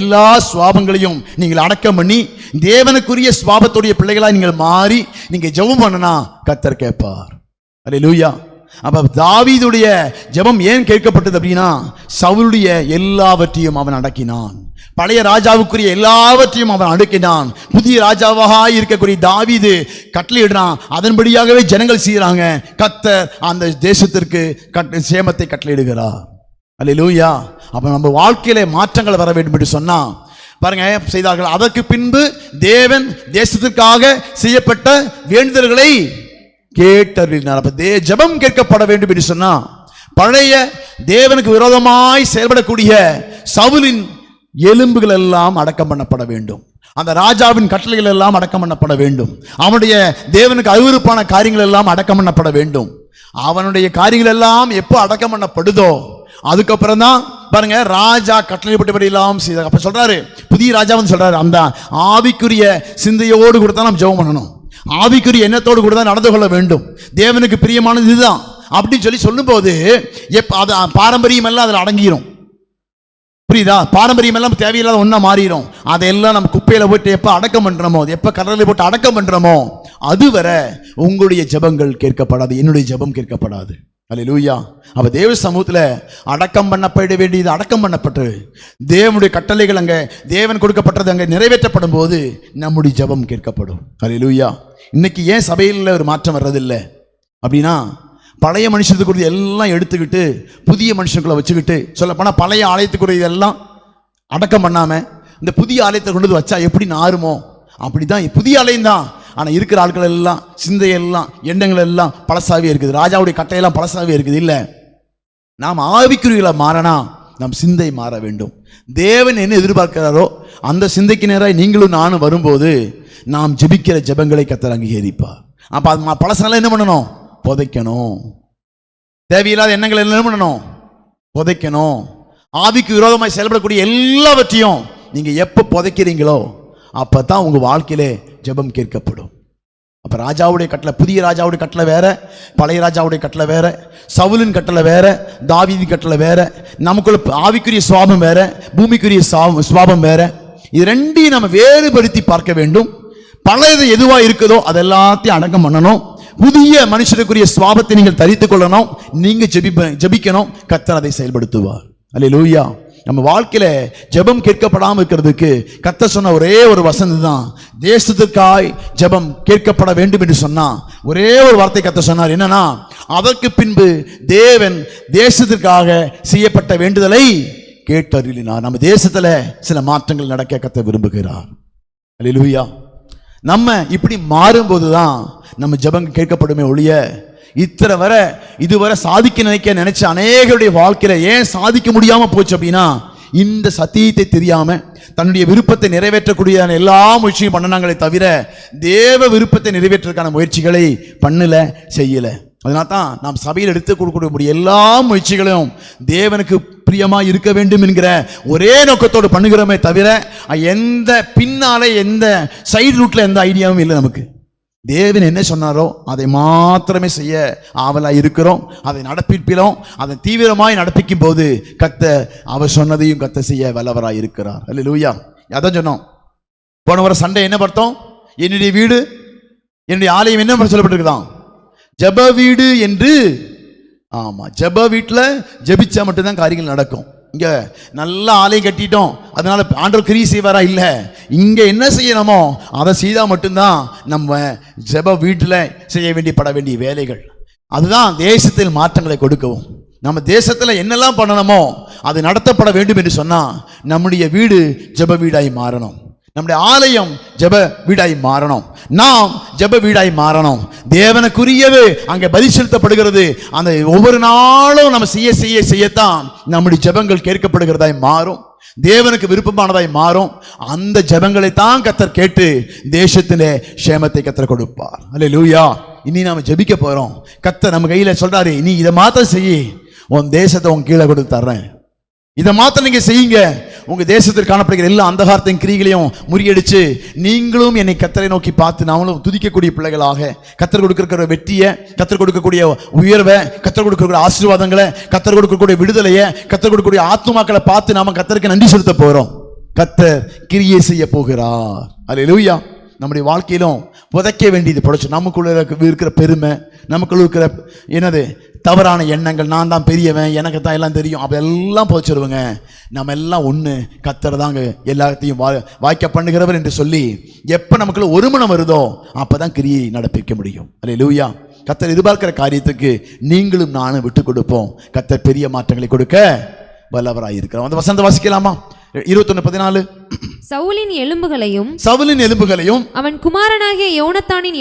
Speaker 1: எல்லா சுவாபங்களையும் நீங்கள் அடக்கம் பண்ணி தேவனுக்குரிய சுவாபத்துடைய பிள்ளைகளா நீங்கள் மாறி நீங்க ஜெபம் பண்ணனா கர்த்தர் கேட்பார். அல்லேலூயா. அப்ப தாவீதுடைய ஜெபம் ஏன் கேட்கப்பட்டது அப்படின்னா, சவுலுடைய எல்லாவற்றையும் அவன் அடக்கினான். பழைய ராஜாவுக்குரிய எல்லாவற்றையும் அவன் அடக்கினான். புதிய ராஜாவாக இருக்கக்கூடிய தாவீது கட்டளையிடுறான். அதன்படியாகவே ஜனங்கள் செய்யறாங்க. கர்த்தர் அந்த தேசத்திற்கு சேமத்தை கட்டளையிடுகிறார். அல்லேலூயா. அப்ப நம்ம வாழ்க்கையில மாற்றங்கள் வர வேண்டும் என்று சொன்னா பாருங்க செய்தார்கள். அதற்கு பின்பு தேவன் தேசத்திற்காக செய்யப்பட்ட வேண்டுதல்களை கேட்டறினார். அப்ப ஜெபம் கேட்கப்பட வேண்டும் என்று சொன்னா பழைய தேவனுக்கு விரோதமாய் செயல்படக்கூடிய சவுலின் எலும்புகள் எல்லாம் அடக்கம் பண்ணப்பட வேண்டும். அந்த ராஜாவின் கட்டளைகள் எல்லாம் அடக்கம் பண்ணப்பட வேண்டும். அவனுடைய தேவனுக்கு அருவருப்பான காரியங்கள் எல்லாம் அடக்கம் பண்ணப்பட வேண்டும். அவனுடைய காரியங்கள் எல்லாம் எப்போ அடக்கம் பண்ணப்படுதோ அதுக்கப்புறம் தான் பாருங்க ராஜா கட்டளைப்பட்டபடி எல்லாம் செய்தார். அப்ப சொல்றாரு, புதிய ராஜா சொல்றாரு, அந்த ஆவிக்குரிய சிந்தையோடு கூட தான் நாம் ஜெபம் பண்ணணும். ஆவிக்குரிய எண்ணத்தோடு கூட தான் நடந்து கொள்ள வேண்டும். தேவனுக்கு பிரியமானது இதுதான் அப்படின்னு சொல்லும் போது பாரம்பரியம் எல்லாம் அதில் அடங்கிரும். புரியுதா? பாரம்பரியம் எல்லாம் தேவையில்லாத ஒன்றா மாறிடும். அதையெல்லாம் நம்ம குப்பையில போட்டு எப்போ அடக்கம் பண்றோமோ, எப்போ கடலில் போட்டு அடக்கம் பண்றோமோ அதுவரை உங்களுடைய ஜெபங்கள் கேட்கப்படாது, என்னுடைய ஜெபம் கேட்கப்படாது. அல்லேலூயா. அப்ப தேவ சமூகத்துல அடக்கம் பண்ணப்பட வேண்டியது அடக்கம் பண்ணப்பட்டு தேவனுடைய கட்டளைகள் அங்க தேவன் கொடுக்கப்பட்டது அங்க நிறைவேற்றப்படும் போது நம்முடைய ஜெபம் கேட்கப்படும். அல்லேலூயா. இன்னைக்கு ஏன் சபையில் ஒரு மாற்றம் வர்றதில்லை அப்படின்னா, பழைய மனுஷத்துக்குரிய எல்லாம் எடுத்துக்கிட்டு புதிய மனுஷனுக்குள்ள வச்சுக்கிட்டு, சொல்லப்போனால் பழைய ஆலயத்துக்குரிய எல்லாம் அடக்கம் பண்ணாம இந்த புதிய ஆலயத்தை கொண்டு வந்து வச்சா எப்படி நாருமோ அப்படிதான் புதிய ஆலயம் தான். ஆனால் இருக்கிற ஆட்கள் எல்லாம் சிந்தையெல்லாம் எண்ணங்கள் எல்லாம் பழசாவே இருக்குது. ராஜாவுடைய கட்டையெல்லாம் பழசாவே இருக்குது. இல்லை, நாம் ஆவிக்குரியல மாறனா நம் சிந்தை மாற வேண்டும். தேவன் என்ன எதிர்பார்க்கிறாரோ அந்த சிந்தைக்கு நேராக நீங்களும் நானும் வரும்போது நாம் ஜெபிக்கிற ஜெபங்களை கர்த்தர் அங்கீகரிப்பார். அப்போ அது பழசெல்லாம் என்ன பண்ணணும்? புதைக்கணும். தேவையில்லாத எண்ணங்களை என்ன பண்ணணும்? புதைக்கணும். ஆவிக்கு விரோதமாய் செயல்படக்கூடிய எல்லாவற்றையும் நீங்க எப்போ புதைக்கிறீங்களோ அப்பதான் உங்க வாழ்க்கையிலே ஜெபம் கேட்கப்படும். அப்ப ராஜாவுடைய கட்டளை, புதிய ராஜாவுடைய கட்டளை வேற, பழைய ராஜாவுடைய கட்டளை வேற, சவுலின் கட்டளை வேற, தாவீதின் கட்டளை வேற, நமக்குள்ள ஆவிக்குரிய சுவாபம் வேற, பூமிக்குரிய சுவாபம் வேற. இது ரெண்டையும் நம்ம வேறுபடுத்தி பார்க்க வேண்டும். பழையது எதுவா இருக்குதோ அதெல்லாத்தையும் அடக்கம் பண்ணணும். புதிய மனுஷனுக்குரிய சுவாபத்தை நீங்கள் தரித்துக் கொள்ளணும். நீங்க ஜெபிக்கணும், கர்த்தர் அதை செயல்படுத்துவார். அல்லேலூயா. நம்ம வாழ்க்கையில ஜெபம் கேட்கப்படாமல் இருக்கிறதுக்கு கர்த்தர் சொன்ன ஒரே ஒரு வசனம் தான், தேசத்துக்காய் ஜெபம் கேட்கப்பட வேண்டும் என்று சொன்னா ஒரே ஒரு வார்த்தை கர்த்தர் சொன்னார். என்னன்னா, அதற்கு பின்பு தேவன் தேசத்திற்காக செய்யப்பட்ட வேண்டுதலை கேட்டறினார். நம்ம தேசத்துல சில மாற்றங்கள் நடக்க கர்த்தர் விரும்புகிறார். அல்லேலூயா. நம்ம இப்படி மாறும்போது தான் நம்ம ஜெபம் கேட்கப்படுமே ஒழிய, இதுவரை சாதிக்க நினைச்ச அநேகருடைய வாழ்க்கையில ஏன் சாதிக்க முடியாம போச்சு அப்படின்னா, இந்த சத்தியத்தை தெரியாம தன்னுடைய விருப்பத்தை நிறைவேற்றக்கூடிய எல்லா முயற்சியும் பண்ணனாங்களே தவிர தேவ விருப்பத்தை நிறைவேற்றதுக்கான முயற்சிகளை பண்ணல, செய்யல. அதனால தான் நாம் சபையில் எடுத்து கொடுக்கக்கூடிய எல்லா முயற்சிகளையும் தேவனுக்கு பிரியமா இருக்க வேண்டும் என்கிற ஒரே நோக்கத்தோடு பண்ணுகிறோமே தவிர எந்த பின்னாலே எந்த சைடு ரூட்ல எந்த ஐடியாவும் இல்லை. நமக்கு தேவன் என்ன சொன்னாரோ அதை மாத்திரமே செய்ய ஆவலா இருக்கிறோம். அதை நடப்பிக்கிறோம். அதை தீவிரமாய் நடப்பிக்கும் போது கர்த்தர் அவர் சொன்னதையும் கர்த்தர் செய்ய வல்லவராய் இருக்கிறார். அல்லேலூயா. அதான் சொன்னோம் போன வாரம் சண்டே. என்ன பார்த்தோம்? என்னுடைய வீடு என்னுடைய ஆலயம் என்ன சொல்லப்பட்டிருக்குதான்? ஜெப வீடு என்று. ஆமா, ஜெப வீட்டுல ஜெபிச்சா மட்டும்தான் காரியங்கள் நடக்கும். இங்க நல்ல ஆலயம் கட்டிட்டோம், அதனால ஆண்டவர் கிரியை செய்வாரா? இல்ல, இங்க என்ன செய்யணுமோ அதை செய்தா மட்டும்தான் நம்ம ஜெப வீட்டுல செய்ய பட வேண்டிய வேலைகள். அதுதான் தேசத்தில் மாற்றங்களை கொடுக்கவும். நம்ம தேசத்துல என்னெல்லாம் பண்ணணுமோ அது நடத்தப்பட வேண்டும் என்று சொன்னா நம்முடைய வீடு ஜெப வீடாய் மாறணும். நம்முடைய ஆலயம் ஜெப வீடாய் மாறணும். நாம் ஜெப வீடாய் மாறணும். தேவனுக்குரியது அங்கே பதில் செலுத்தப்படுகிறது. அந்த ஒவ்வொரு நாளும் நம்ம செய்யத்தான் நம்முடைய ஜெபங்கள் கேட்கப்படுகிறதாய் மாறும், தேவனுக்கு விருப்பமானதாய் மாறும். அந்த ஜெபங்களை தான் கர்த்தர் கேட்டு தேசத்திலே சேமத்தை கர்த்தர் கொடுப்பார். அல்லேலூயா. இனி நாம ஜெபிக்க போறோம். கர்த்தர் நம்ம கையில சொல்றாரு, நீ இதை மாத்திரம் செய்யி, உன் தேசத்தை உன் கீழே கொடுத்து தர்றேன். இதை மாத்திரம் நீங்க செய்யுங்க, உங்க தேசத்தில் காணப்படுகிற எல்லா அந்தகாரத்தின் கிரிகளையும் முறியடிச்சு நீங்களும் என்னை கர்த்தரை நோக்கி பார்த்து நாமளும் துதிக்கக்கூடிய பிள்ளைகளாக, கர்த்தர் கொடுக்கிற வெற்றியை, கர்த்தர் கொடுக்கக்கூடிய உயர்வை, கர்த்தர் கொடுக்கக்கூடிய ஆசீர்வாதங்களை, கர்த்தர் கொடுக்கக்கூடிய விடுதலையை, கர்த்தர் கொடுக்கக்கூடிய ஆத்துமாக்களை பார்த்து நாம கர்த்தருக்கு நன்றி செலுத்த போறோம். கர்த்தர் கிரியை செய்ய போகிறார். அல்லேலூயா. நம்முடைய வாழ்க்கையிலும் புதைக்க வேண்டியது புதைச்சு, நமக்குள்ள இருக்கிற பெருமை, நமக்குள்ள இருக்கிற என்னது தவறான எண்ணங்கள், நான் தான் பெரியவன், எனக்கு தான் எல்லாம் தெரியும், அப்பெல்லாம் புதைச்சிருவங்க. நம்ம எல்லாம் ஒன்று, கர்த்தர் தாங்க எல்லாத்தையும் வாய்க்க பண்ணுகிறவர் என்று சொல்லி எப்போ நமக்குள்ள ஒரு மனம் வருதோ அப்போதான் கிரியை நடப்பிக்க முடியும். அல்லேலூயா. கர்த்தர் எதிர்பார்க்கிற காரியத்துக்கு நீங்களும் நானும் விட்டு கொடுப்போம். கர்த்தர் பெரிய மாற்றங்களை கொடுக்க வல்லவராய் இருக்கிறோம். அந்த வசனத்தை வாசிக்கலாமா? 21:14.
Speaker 2: சவுலின் எலும்புகளையும்
Speaker 1: அவன் குமாரனாகிய
Speaker 2: யோனத்தானின்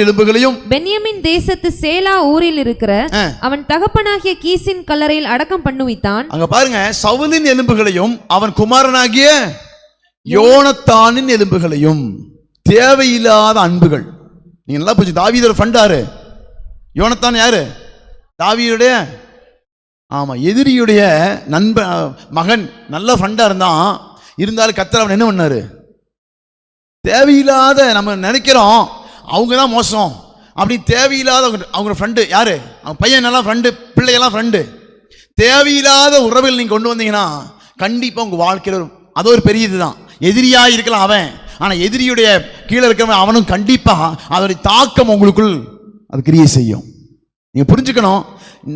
Speaker 1: எலும்புகளையும்
Speaker 2: பென்யமின் தேசத்து சேலா ஊரில் இருக்கிற அவன் தகப்பனாகிய கீசின் கல்லறையில் அடக்கம் பண்ணுவித்தான்.
Speaker 1: அங்க பாருங்க, சவுலின் எலும்புகளையும் அவன் குமாரனாகிய யோனத்தானின் எலும்புகளையும். தேவையில்லாத அன்புகள். நீங்க நல்லா புரிஞ்சு, தாவீதோட ஃப்ரெண்டாரு யோனத்தான். யாரு? தாவீதுடைய எதிரியுடைய மகன். நல்ல ஃப்ரெண்டா இருந்தாலும் கர்த்தர் அவன் என்ன பண்ணாரு? தேவையில்லாத, நம்ம நினைக்கிறோம் அவங்க தான் மோசம் அப்படி, தேவையில்லாத அவங்க ஃப்ரெண்டு. யாரு? அவங்க பையன் எல்லாம் ஃப்ரெண்டு, பிள்ளையெல்லாம் ஃப்ரெண்டு. தேவையில்லாத உறவுகள் நீங்க கொண்டு வந்தீங்கன்னா கண்டிப்பா உங்க வாழ்க்கையில் அது ஒரு பெரிய இதுதான். எதிரியா இருக்கலாம் அவன், ஆனா எதிரியுடைய கீழே இருக்கிறவன் அவனும் கண்டிப்பா அதோடைய தாக்கம் உங்களுக்குள் அது கிரியை செய்யும். நீங்க புரிஞ்சுக்கணும்.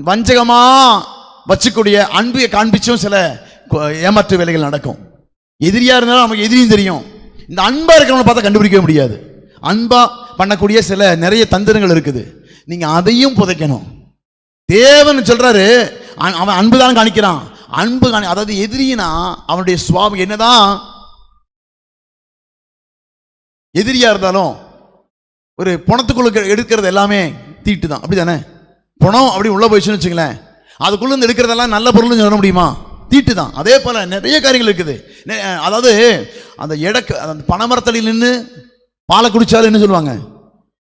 Speaker 1: வஞ்சகமா வச்சுக்கூடிய அன்பை காண்பிச்சும் சில ஏமாற்று வேலைகள் நடக்கும். எதிரியா இருந்தாலும் நமக்கு எதிரியும் தெரியும். இந்த அன்பா இருக்கிறவங்களை பார்த்தா கண்டுபிடிக்க முடியாது. அன்பா பண்ணக்கூடிய சில நிறைய தந்திரங்கள் இருக்குது. நீங்க அதையும் புதைக்கணும். தேவன் சொல்றாரு, அவன் அன்பு தான் காணிக்கிறான். அன்பு அதாவது எதிரினா அவனுடைய சுவாபம் என்னதான் எதிரியா இருந்தாலும் ஒரு பணத்துக்குள்ள எடுக்கிறது எல்லாமே தீட்டு தான். அப்படிதானே? பணம் அப்படி உள்ள போயிடுச்சுன்னு வச்சுங்களேன், அதுக்குள்ள இருந்து எடுக்கிறதெல்லாம் நல்ல பொருள்னு சொல்ல முடியுமா? தீட்டு தான். அதே போல நிறைய காரியங்கள் இருக்குது. அதாவது அந்த அந்த பனைமரத்தடியில் நின்று பாலை குடிச்சாலும் என்ன சொல்லுவாங்க?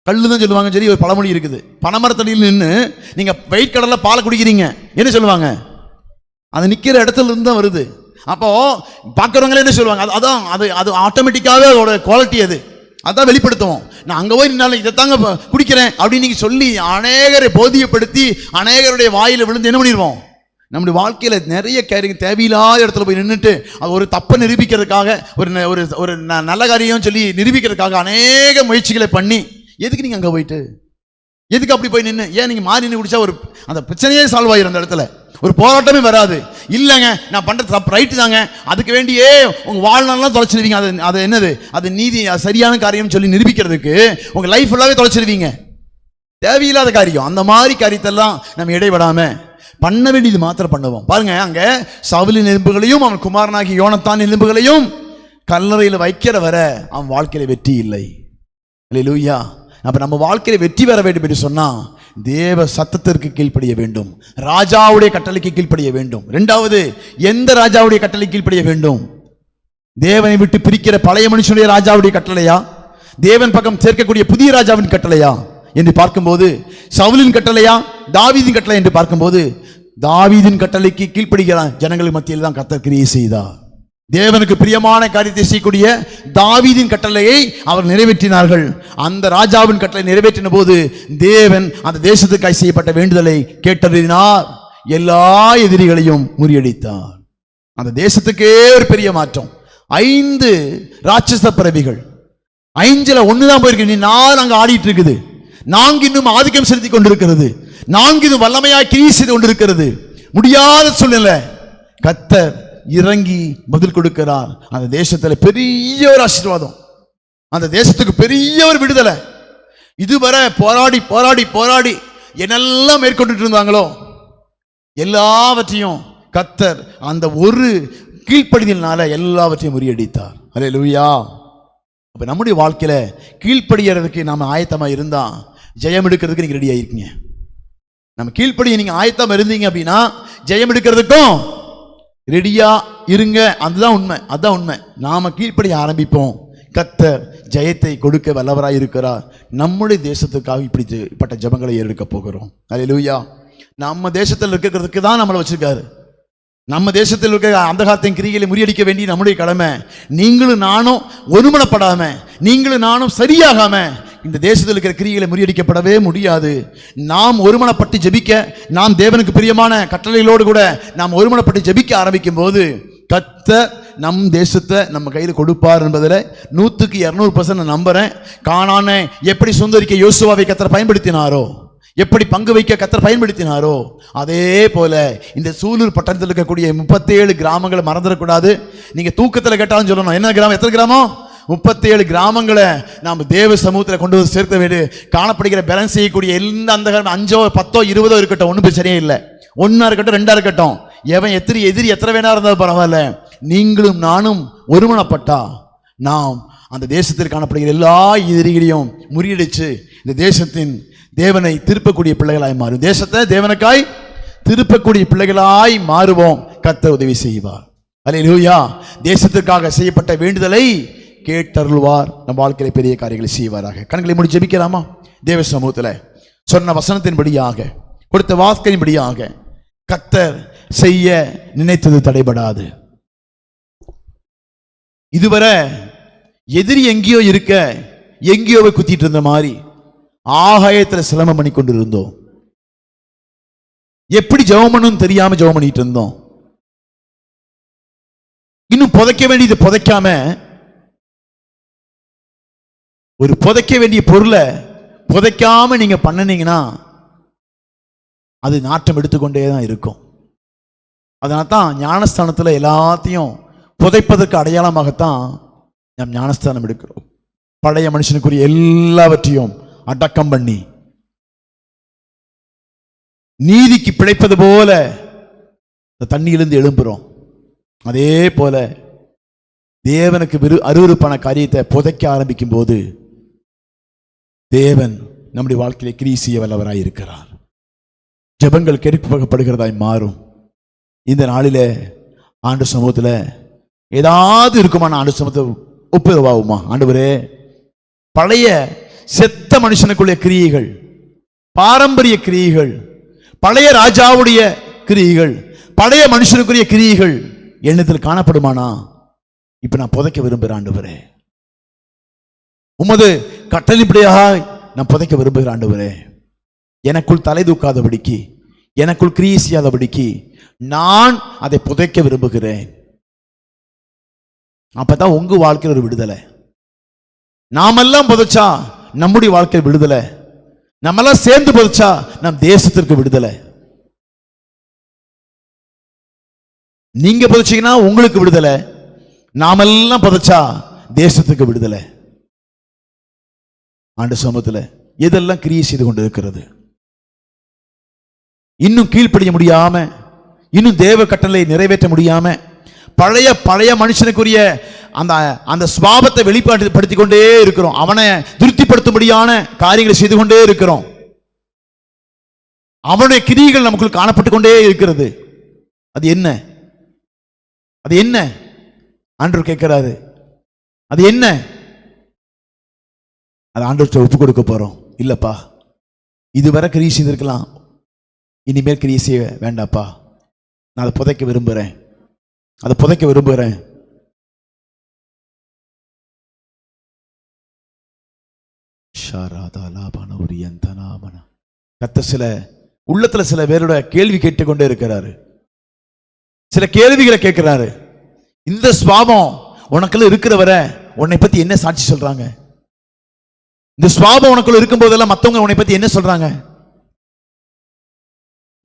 Speaker 1: கல்லு தான் சொல்லுவாங்க. சரி, ஒரு பழமொழி இருக்குது. பனைமரத்தடியில் நின்று நீங்க வெயிட் கடல்ல பாலை குடிக்கிறீங்க, என்ன சொல்லுவாங்க? அது நிக்கிற இடத்துல இருந்து தான் வருது. அப்போ பார்க்குறவங்களே என்ன சொல்லுவாங்க? அதான் அது ஆட்டோமேட்டிக்காகவே அதோட குவாலிட்டி அது அதான் வெளிப்படுத்துவோம். நான் அங்கே போய் நின்னாலும் இதைத்தாங்க குடிக்கிறேன் அப்படின்னு நீங்கள் சொல்லி அநேகரை போதியப்படுத்தி அநேகருடைய வாயில் விழுந்து என்ன பண்ணிடுவோம்? நம்முடைய வாழ்க்கையில் நிறைய காரியம் தேவையில்லாத இடத்துல போய் நின்றுட்டு அது ஒரு தப்பை நிரூபிக்கிறதுக்காக ஒரு நல்ல காரியம் சொல்லி நிரூபிக்கிறதுக்காக அநேக முயற்சிகளை பண்ணி எதுக்கு நீங்கள் அங்கே போயிட்டு எதுக்கு அப்படி போய் நின்று ஏன் நீங்கள் மாறி நின்று குடிச்சா ஒரு அந்த பிரச்சனையே சால்வ் ஆகிரும். அந்த இடத்துல ஒரு போராட்டமே வராது. இல்லைங்க நான் பண்ணுறது தப்பு ரைட்டு தாங்க, அதுக்கு வேண்டியே உங்கள் வாழ்நாள்லாம் தொலைச்சிருவீங்க. அது என்னது? அது நீதி, அது சரியான காரியம் சொல்லி நிரூபிக்கிறதுக்கு உங்கள் லைஃப் ஃபுல்லாகவே தொலைச்சிருவீங்க. தேவையில்லாத காரியம். அந்த மாதிரி காரியத்தெல்லாம் நம்ம இடைவிடாம பண்ண வேண்டியது மாத்திரம் பண்ணுவோம். பாருங்க, அங்கே சவுலின் எலும்புகளையும் அவன் குமாரனாகி யோனத்தான் எலும்புகளையும் கல்லறையில் வைக்கிற வர அவன் வாழ்க்கையில வெற்றி இல்லை. அல்லேலூயா. அப்ப நம்ம வாழ்க்கையில வெற்றி பெற வேண்டும் என்று சொன்னா தேவ சத்தத்திற்கு கீழ்ப்படிய வேண்டும், ராஜாவுடைய கட்டளைக்கு கீழ்ப்படிய வேண்டும். இரண்டாவது, எந்த ராஜாவுடைய கட்டளை கீழ்ப்படிய வேண்டும்? தேவனை விட்டு பிரிக்கிற பழைய மனுஷனுடைய ராஜாவுடைய கட்டளையா, தேவன் பக்கம் சேர்க்கக்கூடிய புதிய ராஜாவின் கட்டளையா என்று பார்க்கும்போது, சவுலின் கட்டளையா தாவீதின் கட்டளை என்று பார்க்கும்போது, தாவீதின் கட்டளைக்கு கீழ்ப்படுகிறான் ஜனங்கள் மத்தியில் தான் கர்த்தர் கிரியை செய்தார். தேவனுக்கு பிரியமான காரியத்தை செய்யக்கூடிய தாவீதின் கட்டளையை அவர் நிறைவேற்றினார்கள். அந்த ராஜாவின் கட்டளை நிறைவேற்றின போது தேவன் அந்த தேசத்துக்காய் செய்யப்பட்ட வேண்டுதலை கேட்டறினார், எல்லா எதிரிகளையும் முறியடித்தார். அந்த தேசத்துக்கே ஒரு பெரிய மாற்றம். 5 ராட்சச பிறவிகள், 5ல் 1 தான் போயிருக்கு. நீ 4 அங்க ஆடிட்டு இருக்குது. 4 இன்னும் ஆதிக்கம் செலுத்தி கொண்டிருக்கிறது. 4 இது வல்லமையாய் கிரியை செய்து கொண்டிருக்கிறது. முடியாத சூழ்நிலை. கர்த்தர் இறங்கி பதில் கொடுக்கிறார். அந்த தேசத்துல பெரிய ஒரு ஆசீர்வாதம், அந்த தேசத்துக்கு பெரிய ஒரு விடுதலை. இதுவரை போராடி போராடி போராடி என்னெல்லாம் மேற்கொண்டு இருந்தாங்களோ எல்லாவற்றையும் கர்த்தர் அந்த ஒரு கீழ்ப்படிதலினால எல்லாவற்றையும் முறியடித்தார். அல்லேலூயா. அப்ப நம்முடைய வாழ்க்கையில கீழ்ப்படியறதுக்கு நாம ஆயத்தமா இருந்தா ஜெயம் எடுக்கிறதுக்கு நீங்க ரெடியா இருக்கீங்க. நம்ம கீழ்ப்படிய நீங்க ஆயத்தமா இருந்தீங்க அப்படின்னா ஜெயம் எடுக்கிறதுக்கும் ரெடியா இருங்க. அதுதான் உண்மை, அதுதான் உண்மை. நாம கீழ்ப்படிய ஆரம்பிப்போம், கர்த்தர் ஜெயத்தை கொடுக்க வல்லவராய் இருக்கிறார். நம்முடைய தேசத்துக்காக இப்படிப்பட்ட ஜெபங்களை ஏறெடுக்க போகிறோம். அல்லேலூயா. நம்ம தேசத்தில் இருக்கிறதுக்கு தான் நம்மளை வச்சிருக்காரு. நம்ம தேசத்தில் இருக்க அந்த காலத்தின் கிரிகளை முறியடிக்க வேண்டிய நம்முடைய கடமை. நீங்களும் நானும் ஒருமனப்படாம, நீங்களும் நானும் சரியாகாம இந்த தேசத்தில் இருக்கிற கிரிகளை முறியடிக்கப்படவே முடியாது. நாம் ஒருமனப்பட்டு ஜெபிக்க, நாம் தேவனுக்கு பிரியமான கட்டளைகளோடு கூட நாம் ஒருமனப்பட்டு ஜெபிக்க ஆரம்பிக்கும் போது கர்த்தர் நம் தேசத்தை நம்ம கையில் கொடுப்பார் என்பதில் 100% நான் நம்புறேன். கானானை எப்படி சுந்தரிக்க யோசுவாவை கர்த்தர் பயன்படுத்தினாரோ, எப்படி பங்கு வைக்க கர்த்தர் பயன்படுத்தினாரோ, அதே போல இந்த சூலூர் பட்டணத்தில் இருக்கக்கூடிய 37 கிராமங்களை மறந்துடக்கூடாது. நீங்க தூக்கத்தில் கேட்டாலும் சொல்லணும், என்ன கிராமம், எத்தனை கிராமம்? 37 கிராமங்களை நாம் தேவ சமூகத்தில் கொண்டு வந்து சேர்க்க வேண்டிய காணப்படுகிற பேலன்ஸ் செய்யக்கூடிய எந்த அந்த 5, 10, 20 இருக்கட்டும், ஒன்றும் பிரச்சனையே இல்லை. 1 இருக்கட்டும், 2 இருக்கட்டும், எவன் எதிரி எத்தனை வேணா இருந்தாலும் பரவாயில்ல. நீங்களும் நானும் ஒருமனப்பட்டா நாம் அந்த தேசத்தில் காணப்படுகிற எல்லா எதிரிகளையும் முறியடிச்சு இந்த தேசத்தின் தேவனை திருப்பக்கூடிய பிள்ளைகளாய் மாறும். தேசத்தை தேவனுக்காய் திருப்பக்கூடிய பிள்ளைகளாய் மாறுவோம். கர்த்தர் உதவி செய்வார். அல்லேலூயா. தேசத்திற்காக செய்யப்பட்ட வேண்டுதலை கேட்டருள்வார். நம் வாழ்க்கையில பெரிய காரியங்களை செய்வாராக. கண்களை மூடி ஜெபிக்கலாமா? தேவ சமூகத்தில் சொன்ன வசனத்தின்படியாக, கொடுத்த வார்த்தையின்படியாக கர்த்தர் செய்ய நினைத்தது தடைபடாது. இதுவரை எதிரி எங்கேயோ இருக்க, எங்கேயோ குத்திட்டு இருந்த மாதிரி ஆகாயத்தில் சிலம்பம் பண்ணி கொண்டு இருந்தோம். எப்படி ஜெபம் பண்ணணும் தெரியாம ஜெபம் பண்ணிட்டு இருந்தோம். இன்னும் புதைக்க வேண்டியது புதைக்காம, ஒரு புதைக்க வேண்டிய பொருளை புதைக்காம நீங்க பண்ணனீங்கன்னா
Speaker 3: அது நாட்டம் எடுத்துக்கொண்டே தான் இருக்கும். அதனால தான் ஞானஸ்தானத்தில் எல்லாத்தையும் புதைப்பதற்கு அடையாளமாகத்தான் நாம் ஞானஸ்தானம் எடுக்கிறோம். பழைய மனுஷனுக்குரிய எல்லாவற்றையும் அடக்கம் பண்ணி நீதிக்கு பிழைப்பது போல தண்ணியிலிருந்து எழும்புறோம். அதே போல தேவனுக்கு அருவருப்பான காரியத்தை புதைக்க ஆரம்பிக்கும் போது தேவன் நம்முடைய வாழ்க்கையிலே கிரியை செய்ய வல்லவராய் இருக்கிறார். ஜெபங்கள் கேட்கப்படுகிறதாய் மாறும். இந்த நாளிலே ஆண்டு சமூகத்தில் ஏதாவது இருக்குமான ஆண்டு சமூகத்தை ஒப்புரவாகுமா? ஆண்டவரே, பழைய செத்த மனுஷனுக்குள்ள கிரியைகள், பாரம்பரிய கிரியைகள், பழைய ராஜாவுடைய கிரியைகள், பழைய மனுஷனுக்குரிய கிரியைகள் எண்ணத்தில் காணப்படுமானா? இப்ப நான் புதைக்க விரும்புகிறேன் ஆண்டவரே. உமது கட்டளைப்படியாக நான் புதைக்க விரும்புகிறேன் ஆண்டவரே. எனக்குள் தலை தூக்காதபடிக்கு, எனக்குள் கிரியை செய்யாதபடிக்கு நான் அதை புதைக்க விரும்புகிறேன். அப்பதான் உங்க வாழ்க்கையில் ஒரு விடுதலை. நாமெல்லாம் புதைச்சா நம்முடைய வாழ்க்கையில் விடுதலை, நம்மெல்லாம் சேர்ந்து புதைச்சா நம் தேசத்திற்கு விடுதலை. நீங்க புதைச்சீங்கன்னா உங்களுக்கு விடுதலை, நாமெல்லாம் புதைச்சா தேசத்துக்கு விடுதலை. ஆண்டு சமூகத்தில் எதெல்லாம் கிரியை செய்து கொண்டு இருக்கிறது, இன்னும் கீழ்ப்படிய முடியாம, இன்னும் தேவ கட்டளை நிறைவேற்ற முடியாம, பழைய மனுஷனுக்குரிய அந்த அந்த சுபாவத்தை வெளிப்படுத்தி கொண்டே இருக்கிறோம். அவனை திருப்திப்படுத்தும்படியான காரியங்களை செய்து கொண்டே இருக்கிறோம். அவனுடைய கிரியைகள் நமக்குள் காணப்பட்டு கொண்டே இருக்கிறது. அது என்ன? அது என்ன? ஆண்டவர் கேட்கிறாரு, அது என்ன? அது ஆண்டவர்கிட்ட ஒப்பு கொடுக்க போறோம். இல்லப்பா, இதுவரை கிரியை செய்திருக்கலாம், இனிமேல் கிரியை செய்ய வேண்டாப்பா, நான் அதை புதைக்க விரும்புகிறேன், அதை புதைக்க விரும்புகிறேன். கர்த்தர் சில உள்ளத்துல சில பேரோட கேள்வி கேட்டுக்கொண்டே இருக்கிறாரு. சில கேள்விகளை கேட்கிறாரு. இந்த சுபாவம் உனக்குள்ள இருக்கிறவரை உன்னை பத்தி என்ன சாட்சி சொல்றாங்க? இந்த சுபாவம் உனக்குள்ள இருக்கும் போதெல்லாம் மற்றவங்க உன்னை பத்தி என்ன சொல்றாங்க?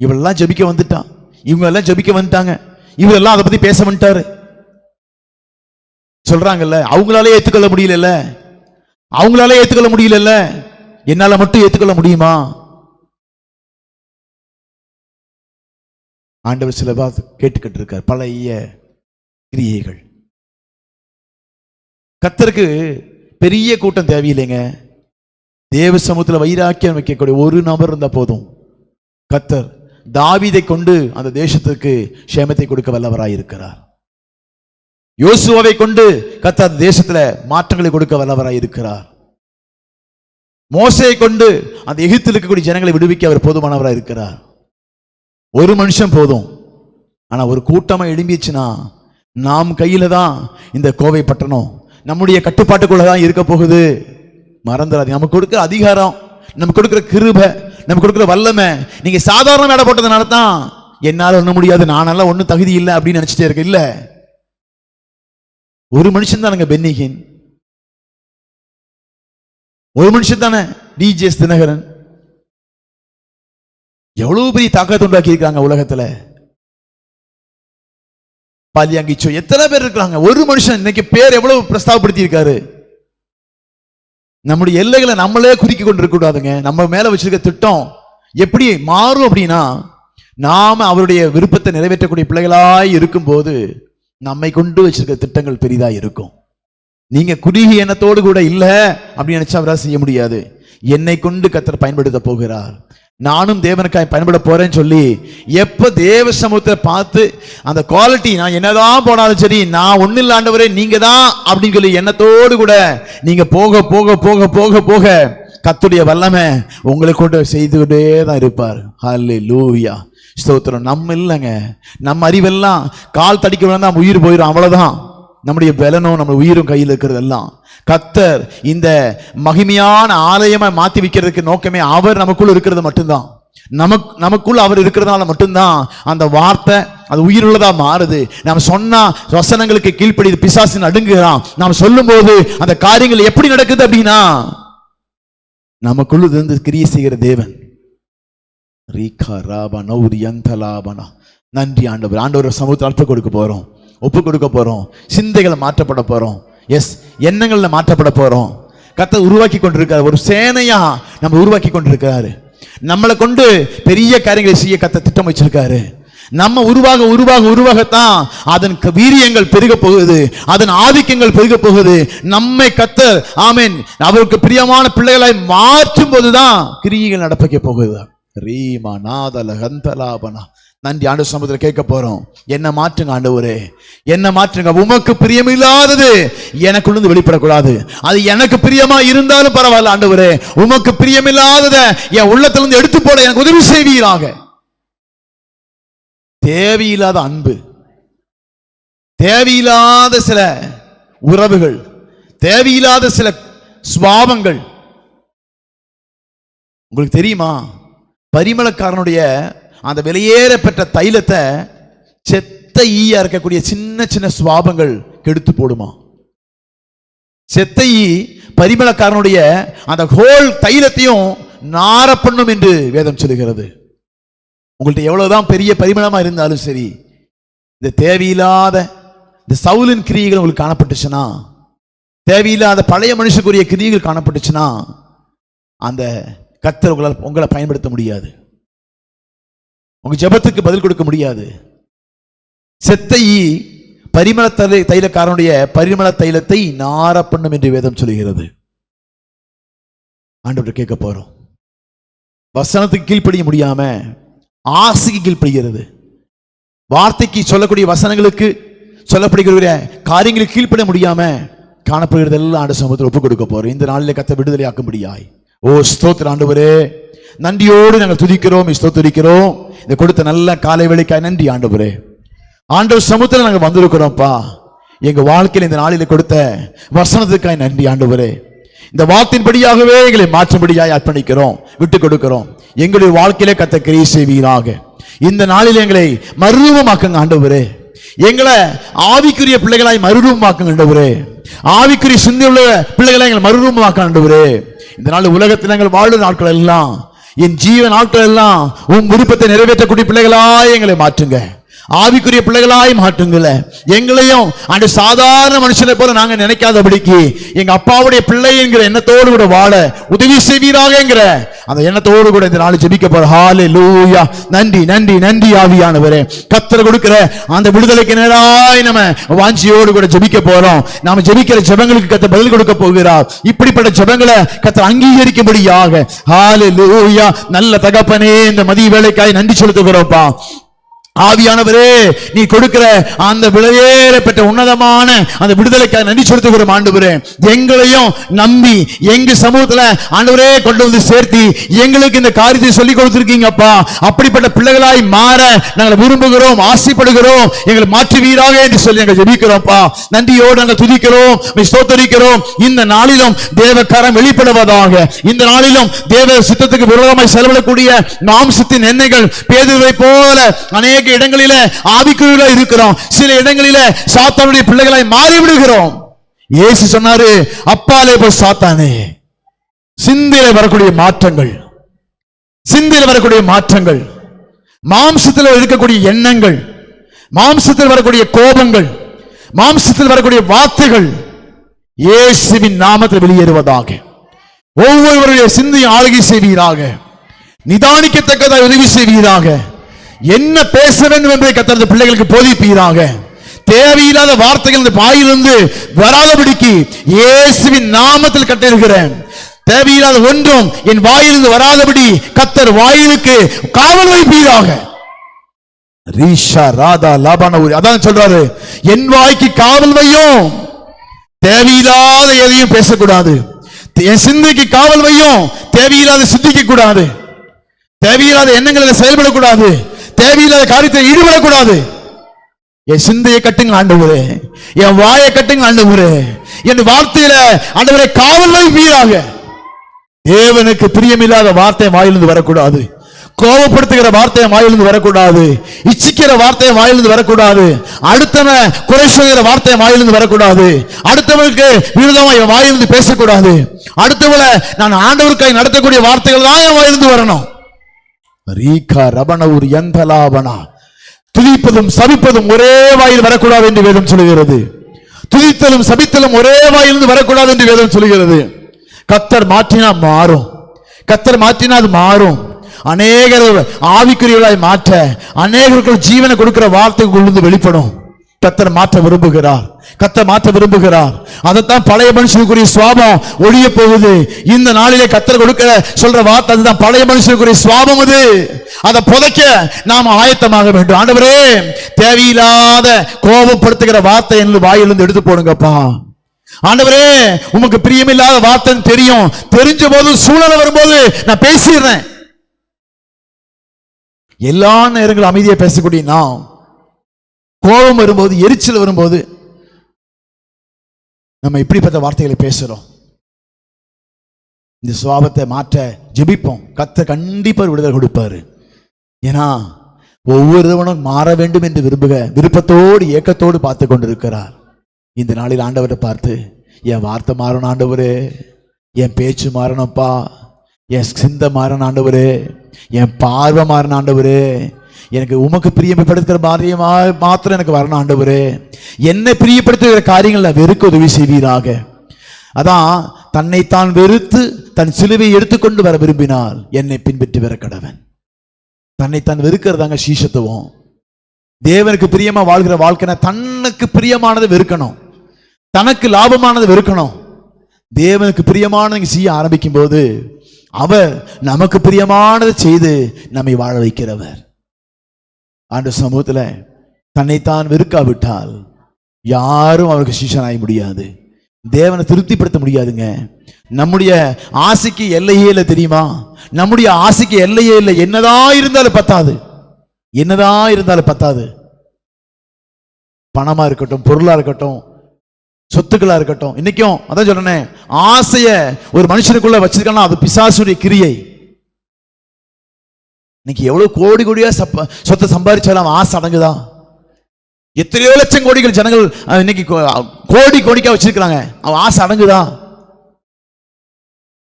Speaker 3: இவெல்லாம் ஜெபிக்க வந்துட்டான், இவங்க எல்லாம் ஜெபிக்க வந்துட்டாங்க, இவரெல்லாம் அதை பத்தி பேச வந்துட்டாரு சொல்றாங்கல்ல. அவங்களாலே ஏத்துக்கொள்ள முடியல, அவங்களாலே ஏத்துக்கொள்ள முடியல, என்னால மட்டும் ஏத்துக்கொள்ள முடியுமா? ஆண்டவர் சில கேட்டுக்கிட்டு இருக்கார். பழைய கிரியைகள். கர்த்தருக்கு பெரிய கூட்டம் தேவையில்லைங்க. தேவ சமூகத்தில் வைராக்கியம் வைக்கக்கூடிய ஒரு நபர் இருந்தா போதும். கர்த்தர் தாவீதை கொண்டு அந்த தேசத்துக்கு சேமத்தை கொடுக்க வல்லவராய் இருக்கிறார். யோசுவாவை கொண்டு கர்த்தர் தேசத்துல மாற்றங்களை கொடுக்க வல்லவராய் இருக்கிறார். மோசேயை கொண்டு அந்த எகிப்தில் இருக்கக்கூடிய ஜனங்களை விடுவிக்க அவர் போதுமானவராய் இருக்கிறார். ஒரு மனுஷன் போதும். ஆனா ஒரு கூட்டமா எழும்பிச்சுன்னா நாம் கையில தான் இந்த கோவை பட்டணம் நம்முடைய கட்டுப்பாட்டுக்குள்ளதான் இருக்க போகுது. மறந்துடாது. நமக்கு கொடுக்கிற அதிகாரம், நமக்கு கொடுக்கிற கிருபை, நமக்கு கொடுக்கிற வல்லமை நீங்க சாதாரண மேடை போட்டதுனால தான் என்னால ஒண்ணு முடியாது, நானெல்லாம் ஒன்னும் தகுதி இல்லை அப்படின்னு நினைச்சிட்டே இருக்க. இல்ல, ஒரு மனுஷன் தானுங்க பென்னிகின், ஒரு மனுஷன் தானே டிஜிஎஸ் தினகரன். எவ்வளவு பெரிய தாக்கத்தை உண்டாக்கி இருக்காங்க உலகத்துல. பாலியாங்கிச்சோ எத்தனை பேர் இருக்கிறாங்க. ஒரு மனுஷன் இன்னைக்கு பேர் எவ்வளவு பிரஸ்தாபப்படுத்தி இருக்காரு. நம்முடைய எல்லைகளை நம்மளே குறுக்கி கொண்டு இருக்க கூடாதுங்க. நம்ம மேல வச்சிருக்க திட்டம் எப்படி மாறும் அப்படின்னா, நாம அவருடைய விருப்பத்தை நிறைவேற்றக்கூடிய பிள்ளைகளாய் இருக்கும் போது நம்மை கொண்டு வச்சிருக்க திட்டங்கள் பெரிதா இருக்கும். நீங்க குறுகிய எண்ணத்தோடு கூட இல்ல அப்படின்னு நினைச்சா அவரால் செய்ய முடியாது. என்னை கொண்டு கர்த்தர் பயன்படுத்த போகிறார், நானும் தேவனுக்காய் பயன்பட போறேன்னு சொல்லி எப்ப தேவ சமூகத்தை பார்த்து அந்த குவாலிட்டி, நான் என்னதான் போனாலும் சரி, நான் ஒண்ணு இல்ல ஆண்டவரே நீங்க தான் அப்படின்னு சொல்லி எண்ணத்தோடு கூட நீங்க போக போக போக போக போக கர்த்தருடைய வல்லமை உங்களை கொண்டு செய்துகிட்டே தான் இருப்பார். ஹல்லேலூயா, ஸ்தோத்திரம். நம்ம இல்லைங்க, நம்ம அறிவெல்லாம் கால் தடிக்க விழுந்தா உயிர் போயிடும், அவ்வளவுதான். நம்முடைய பலனும் நம்ம உயிரும் கையில் இருக்கிறது எல்லாம் கர்த்தர் இந்த மகிமையான ஆலயமா மாத்தி வைக்கிறதுக்கு நோக்கமே அவர் நமக்குள்ள இருக்கிறது மட்டும்தான். நமக்குள்ள அவர் இருக்கிறதுனால மட்டும்தான் அந்த வார்த்தை அது உயிருள்ளதா மாறுது. நாம் சொன்னா வசனங்களுக்கு கீழ்ப்படி பிசாசின் அடுங்குகிறான். நாம் சொல்லும் போது அந்த காரியங்கள் எப்படி நடக்குது அப்படின்னா, நமக்குள்ள இருந்து கிரியை செய்கிற தேவன் ரீகா ராபா நௌரி அந்தலாபனா. நன்றி ஆண்டவர். ஆண்டவர் சமூகத்தில் அற்ப கொடுக்க போறோம், ஒப்பு கொடுக்க போறோம், சிந்தைகளை மாற்றப்பட போறோம், எஸ் எண்ணங்கள்ல மாற்றப்பட போறோம். கர்த்தர் உருவாக்கி கொண்டிருக்காரு, ஒரு சேனையா நம்ம உருவாக்கி கொண்டிருக்கிறாரு. நம்மளை கொண்டு பெரிய காரியங்களை செய்ய கர்த்தர் திட்டம் வச்சிருக்காரு. நம்ம உருவாகத்தான் அதன் வீரியங்கள் பெருக போகுது, அதன் ஆதிக்கங்கள் பெருக போகுது. நம்மை கர்த்தர் ஆமென் அவருக்கு பிரியமான பிள்ளைகளாய் மாற்றும் போதுதான் கிரியைகள் நடப்பிக்க போகுது. ரீமா நாதல கந்தலாபனா. நன்றி ஆண்டு சமுதிரம் கேட்க போறோம். என்ன மாற்றுங்க ஆண்டவரே, என்ன மாற்றுங்க. உமக்கு பிரியமில்லாதது எனக்குள்ள வெளிப்படக்கூடாது. அது எனக்கு பிரியமா இருந்தாலும் பரவாயில்ல ஆண்டவரே, உமக்கு பிரியமில்லாதத என் உள்ளத்திலிருந்து எடுத்து போட எனக்கு உதவி செய்வீராக. தேவையில்லாத அன்பு, தேவையில்லாத சில உறவுகள், தேவையில்லாத சில சுபாவங்கள். உங்களுக்கு தெரியுமா, பரிமளக்காரனுடைய அந்த வெளியேற பெற்ற தைலத்தை செத்த ஈயா இருக்கக்கூடிய சின்ன சின்ன சுபாவங்கள் கெடுத்து போடுமா? செத்த ஈ பரிமளக்காரனுடைய அந்த ஹோல் தைலத்தையும் நார பண்ணும் என்று வேதம் சொல்லுகிறது. உங்கள்ட்ட எவ்வளவுதான் பெரிய பரிமளமா இருந்தாலும் சரி, இந்த தேவையில்லாத இந்த சவுலின் கிரியைகள் உங்களுக்கு காணப்பட்டுச்சுன்னா, தேவையில்லாத பழைய மனுஷக்குரிய கிரியைகள் காணப்பட்டுச்சுன்னா, அந்த கர்த்தர் உங்களை பயன்படுத்த முடியாது. உங்க ஜெபத்துக்கு பதில் கொடுக்க முடியாது. செத்த ஈ பரிமள தைலக்காரனுடைய பரிமள தைலத்தை நார பண்ணும் என்று வேதம் சொல்லுகிறது. ஆண்டவர்கிட்ட கேட்க போறோம். வசனத்துக்கு கீழ்ப்படிய முடியாம ஆசைக்கு கீழ்ப்படுகிறது. வார்த்தைக்கு சொல்லக்கூடிய வசனங்களுக்கு சொல்லப்படுகிற காரியங்களுக்கு கீழ்ப்பட முடியாம காணப்படுகிறது எல்லாம் ஆண்டு சமூகத்தில் ஒப்புக் கொடுக்க போறோம். இந்த நாளில் கர்த்தர் விடுதலை ஆக்கும்படியாய். ஓ ஸ்தோத்திரம் ஆண்டவரே, நன்றியோடு நாங்கள் துதிக்கிறோம், ஸ்தோத்திரிக்கிறோம். இந்த கொடுத்த நல்ல காலை வேளைக்காய் நன்றி ஆண்டவரே. ஆண்டவர் சமூகத்தில் நாங்கள் வந்திருக்கிறோம்ப்பா. எங்க வாழ்க்கையில் இந்த நாளில் கொடுத்த வசனத்துக்காய் நன்றி ஆண்டவரே. இந்த வார்த்தையின்படியாகவே எங்களை மாற்றும்படியாய் அர்ப்பணிக்கிறோம், விட்டு கொடுக்கிறோம். எங்களுடைய வாழ்க்கையிலே கர்த்தர் கிரியை செய்வீராக. இந்த நாளில் எங்களை மறுரூபமாக்குங்க ஆண்டவரே. எங்களை ஆவிக்குரிய பிள்ளைகளாய் மறுரூபமாக்குங்க ஆண்டவரே. ஆவிக்குரிய சிந்தை உள்ள பிள்ளைகளை எங்களை மறுரூபமாக்க ஆண்டவரே. இந்த நாள் உலகத்தில் நாங்கள் வாழும் நாட்கள் எல்லாம், என் ஜீவ நாட்கள் எல்லாம் உன் விருப்பத்தை நிறைவேற்றக்கூடிய பிள்ளைகளாய் எங்களை மாற்றுங்க. ஆவிக்குரிய பிள்ளைகளாய் மாற்றுங்கள. எங்களையும் அந்த சாதாரண மனுஷனை போல நாங்க நினைக்காதபடிக்கு எங்க அப்பாவுடைய பிள்ளை என்கிற எண்ணத்தோடு கூட வாழ உதவி செய்வீராக என்கிற அந்த எண்ணத்தோடு கூட இந்த நாள் ஜெபிக்க போறோம். ஹல்லேலூயா. நன்றி நன்றி நன்றி ஆவியானவரே. கர்த்தர் கொடுக்கிற அந்த விடுதலைக்கு நேராய் நம்ம வாஞ்சியோடு கூட ஜெபிக்க போறோம். நாம ஜெபிக்கிற ஜெபங்களுக்கு கர்த்தர் பதில் கொடுக்க போகிறார். இப்படிப்பட்ட ஜெபங்களை கர்த்தர் அங்கீகரிக்கும்படியாக. ஹல்லேலூயா. நல்ல தகப்பனே, இந்த மதிய வேளைக்காய் நன்றி செலுத்துகிறோம்ப்பா. ஆவியானவரே, நீ கொடுக்கிற அந்த விலையேற பெற்ற உன்னதமான அந்த விடுதலைக்காக நன்றி செலுத்துகிறோம் ஆண்டவரே. எங்களையும் நம்பி எங்க சமூகத்துல ஆண்டவரே கொண்டு வந்து சேர்த்தி எங்களுக்கு இந்த காரியத்தை சொல்லி கொடுத்திருக்கீங்கப்பா. அப்படிப்பட்ட பிள்ளைகளாய் மாற நாங்கள் விரும்புகிறோம், ஆசைப்படுகிறோம். எங்களை மாற்றுவீராக என்று சொல்லி நாங்கள் ஜெபிக்கிறோம்ப்பா. நன்றியோடு நாங்கள் துதிக்கிறோம், ஸ்தோத்திரிக்கிறோம். இந்த நாளிலும் தேவக்கரம் வெளிப்படுவதாக. இந்த நாளிலும் தேவ சித்தத்துக்கு விரோதமாய் செலவிடக்கூடிய மாம்சத்தின் எண்ணெய்கள் பேதுருவை போல அநேக இடங்களிலே ஆவிக்குரியவர்களாய் இருக்கிறோம். சில இடங்களிலே சாத்தானுடைய பிள்ளைகளாய் மாறி விடுகிறோம். இயேசு சொன்னாரு, அப்பாலே போ சாத்தானே. சிந்தையில வரக்கூடிய மாற்றங்கள், சிந்தையில வரக்கூடிய மாற்றங்கள், மாம்சத்தில் இருக்கக்கூடிய எண்ணங்கள், மாம்சத்தில் வரக்கூடிய கோபங்கள், மாம்சத்தில் வரக்கூடிய வார்த்தைகள் இயேசுவின் நாமத்தில் வெளியேறுவதாக. ஒவ்வொருவருடைய சிந்தையை ஆளுகை செய்வீராக. நிதானிக்கத்தக்கதாக உதவி செய்வீராக. என்ன பேச வேண்டும் என்பதை கர்த்தர் பிள்ளைகளுக்கு போதிப்பீராக. தேவையில்லாத வார்த்தைகள் இந்த வாயிலிருந்து வராதபடிக்கு இயேசுவின் நாமத்தில் கட்டிருக்கிறேன். தேவையில்லாத ஒன்றும் என் வாயிலிருந்து வராதபடி கர்த்தர் வாயிலுக்கு காவல் வைப்பீராக. ரீஷா ராதா லாபானூரி அதான் சொல்றாரு, என் வாய்க்கு காவல் வையும். தேவையில்லாத எதையும் பேசக்கூடாது. என் சிந்தைக்கு காவல் வையும். தேவையில்லாத சிந்திக்க கூடாது. தேவையில்லாத எண்ணங்களில் செயல்படக்கூடாது. தேவையில்லாத காரியத்தில் ஈடுபடக்கூடாது. என் சிந்தையை கட்டுங்க ஆண்டவரே, என் வாயை கட்டுங்க ஆண்டவரே, என் வார்த்தையில ஆண்டவரே காவல் வைப்பீராக. தேவனுக்கு பிரியமில்லாத வார்த்தை வாயிலிருந்து வரக்கூடாது. கோபப்படுத்துகிற வார்த்தையை வாயிலிருந்து வரக்கூடாது. இச்சிக்கிற வார்த்தையை வாயிலிருந்து வரக்கூடாது. அடுத்தவன் குறை சொல்கிற வார்த்தையை வாயிலிருந்து வரக்கூடாது. அடுத்தவனுக்கு விரோதமாக வாயிலிருந்து பேசக்கூடாது. அடுத்தவளை நான் ஆண்டவருக்காய் நடத்தக்கூடிய வார்த்தைகள் தான் என் வாயிலிருந்து வரணும். ரீகா ரபணவுர் யந்தலாபனா. துதிப்பதும் சபிப்பதும் ஒரே வாயில் வரக்கூடாது என்று வேதம் சொல்கிறது. துதித்தலும் சபித்தலும் ஒரே வாயிலிருந்து வரக்கூடாது என்று வேதம் சொல்கிறது. கர்த்தர் மாற்றினா மாறும், கர்த்தர் மாற்றினா அது மாறும். அநேகர் ஆவிக்குரியவர்களாய் மாற்ற, அநேகர்கள் ஜீவனை கொடுக்கிற வார்த்தைக்குள்ளிருந்து வெளிப்படும். கர்த்தர் மாற்ற விரும்புகிறார், கர்த்தர் மாற்ற விரும்புகிறார். அதைத்தான் பழைய மனுஷனுக்குரிய சுவாபம் ஒழிய போகுது. இந்த நாளிலே கர்த்தர் கொடுக்கிற சொல்ற வார்த்தை அதுதான். பழைய மனுஷனுக்குரிய சுவாபம் அது. அதை புதைக்க நாம் ஆயத்தமாக வேண்டும். ஆண்டவரே, தேவையில்லாத கோபப்படுத்துகிற வார்த்தை என்று வாயிலிருந்து எடுத்து போடுங்கப்பா. ஆண்டவரே, உமக்கு பிரியமில்லாத வார்த்தை தெரியும், தெரிஞ்ச போது சூழலை வரும்போது நான் பேசிடுறேன். எல்லா நேரங்களும் அமைதியை பேசக்கூடிய நாம் கோபம் வரும்போது, எரிச்சல் வரும்போது நம்ம இப்படிப்பட்ட வார்த்தைகளை பேசுறோம். இந்த சுபாவத்தை மாற்ற ஜெபிப்போம். கர்த்தர் கண்டிப்பா விடுதலை கொடுப்பாரு. ஏன்னா ஒவ்வொருவனும் மாற வேண்டும் என்று விருப்பத்தோடு ஏக்கத்தோடு பார்த்து கொண்டிருக்கிறார். இந்த நாளில் ஆண்டவரை பார்த்து, என் வார்த்தை மாறணும் ஆண்டவரே, என் பேச்சு மாறணும்ப்பா, என் சிந்தை மாறணும் ஆண்டவரே, என் பார்வை மாறணும் ஆண்டவரே, எனக்கு உமக்கு பிரியப்படுத்துகிற மாதிரியே மாத்திரம் எனக்கு வரணும் ஆண்டவரே, என்னை பிரியப்படுத்துகிற காரியங்கள் நான் வெறுக்க உதவி செய்வீராக. அதான் தன்னைத்தான் வெறுத்து தன் சிலுவை எடுத்துக்கொண்டு வர விரும்பினால் என்னை பின்பற்றி வர கடவன். தன்னைத்தான் வெறுக்கிறதாங்க சீஷத்துவம். தேவனுக்கு பிரியமா வாழ்கிற வாழ்க்கை தனக்கு பிரியமானதை வெறுக்கணும், தனக்கு லாபமானதை வெறுக்கணும். தேவனுக்கு பிரியமானதை செய்ய ஆரம்பிக்கும் போது அவர் நமக்கு பிரியமானதை செய்து நம்மை வாழ வைக்கிறவர். ஆண்டவர் சமூகத்துல தன்னைத்தான் வெறுக்காவிட்டால் யாரும் அவருக்கு சீஷனாக முடியாது, தேவனை திருப்திப்படுத்த முடியாதுங்க. நம்முடைய ஆசைக்கு எல்லையே இல்லை தெரியுமா? நம்முடைய ஆசைக்கு எல்லையே இல்லை. என்னதான் இருந்தாலும் பத்தாது, என்னதான் இருந்தாலும் பத்தாது. பணமா இருக்கட்டும், பொருளா இருக்கட்டும், சொத்துக்களா இருக்கட்டும். இன்னைக்கும் அதான் சொல்றேன், ஆசைய ஒரு மனுஷனுக்குள்ள வச்சிருக்கானா அது பிசாசுடைய கிரியை. இன்னைக்கு எவ்வளவு கோடி கோடியா சொத்தை சம்பாதிச்சாலும் ஆசை அடங்குதான்? எத்தனையோ லட்சம் கோடிகள் ஜனங்கள் இன்னைக்கு கோடி கோடிக்கா வச்சிருக்கிறாங்க, அவன் ஆசை அடங்குதா?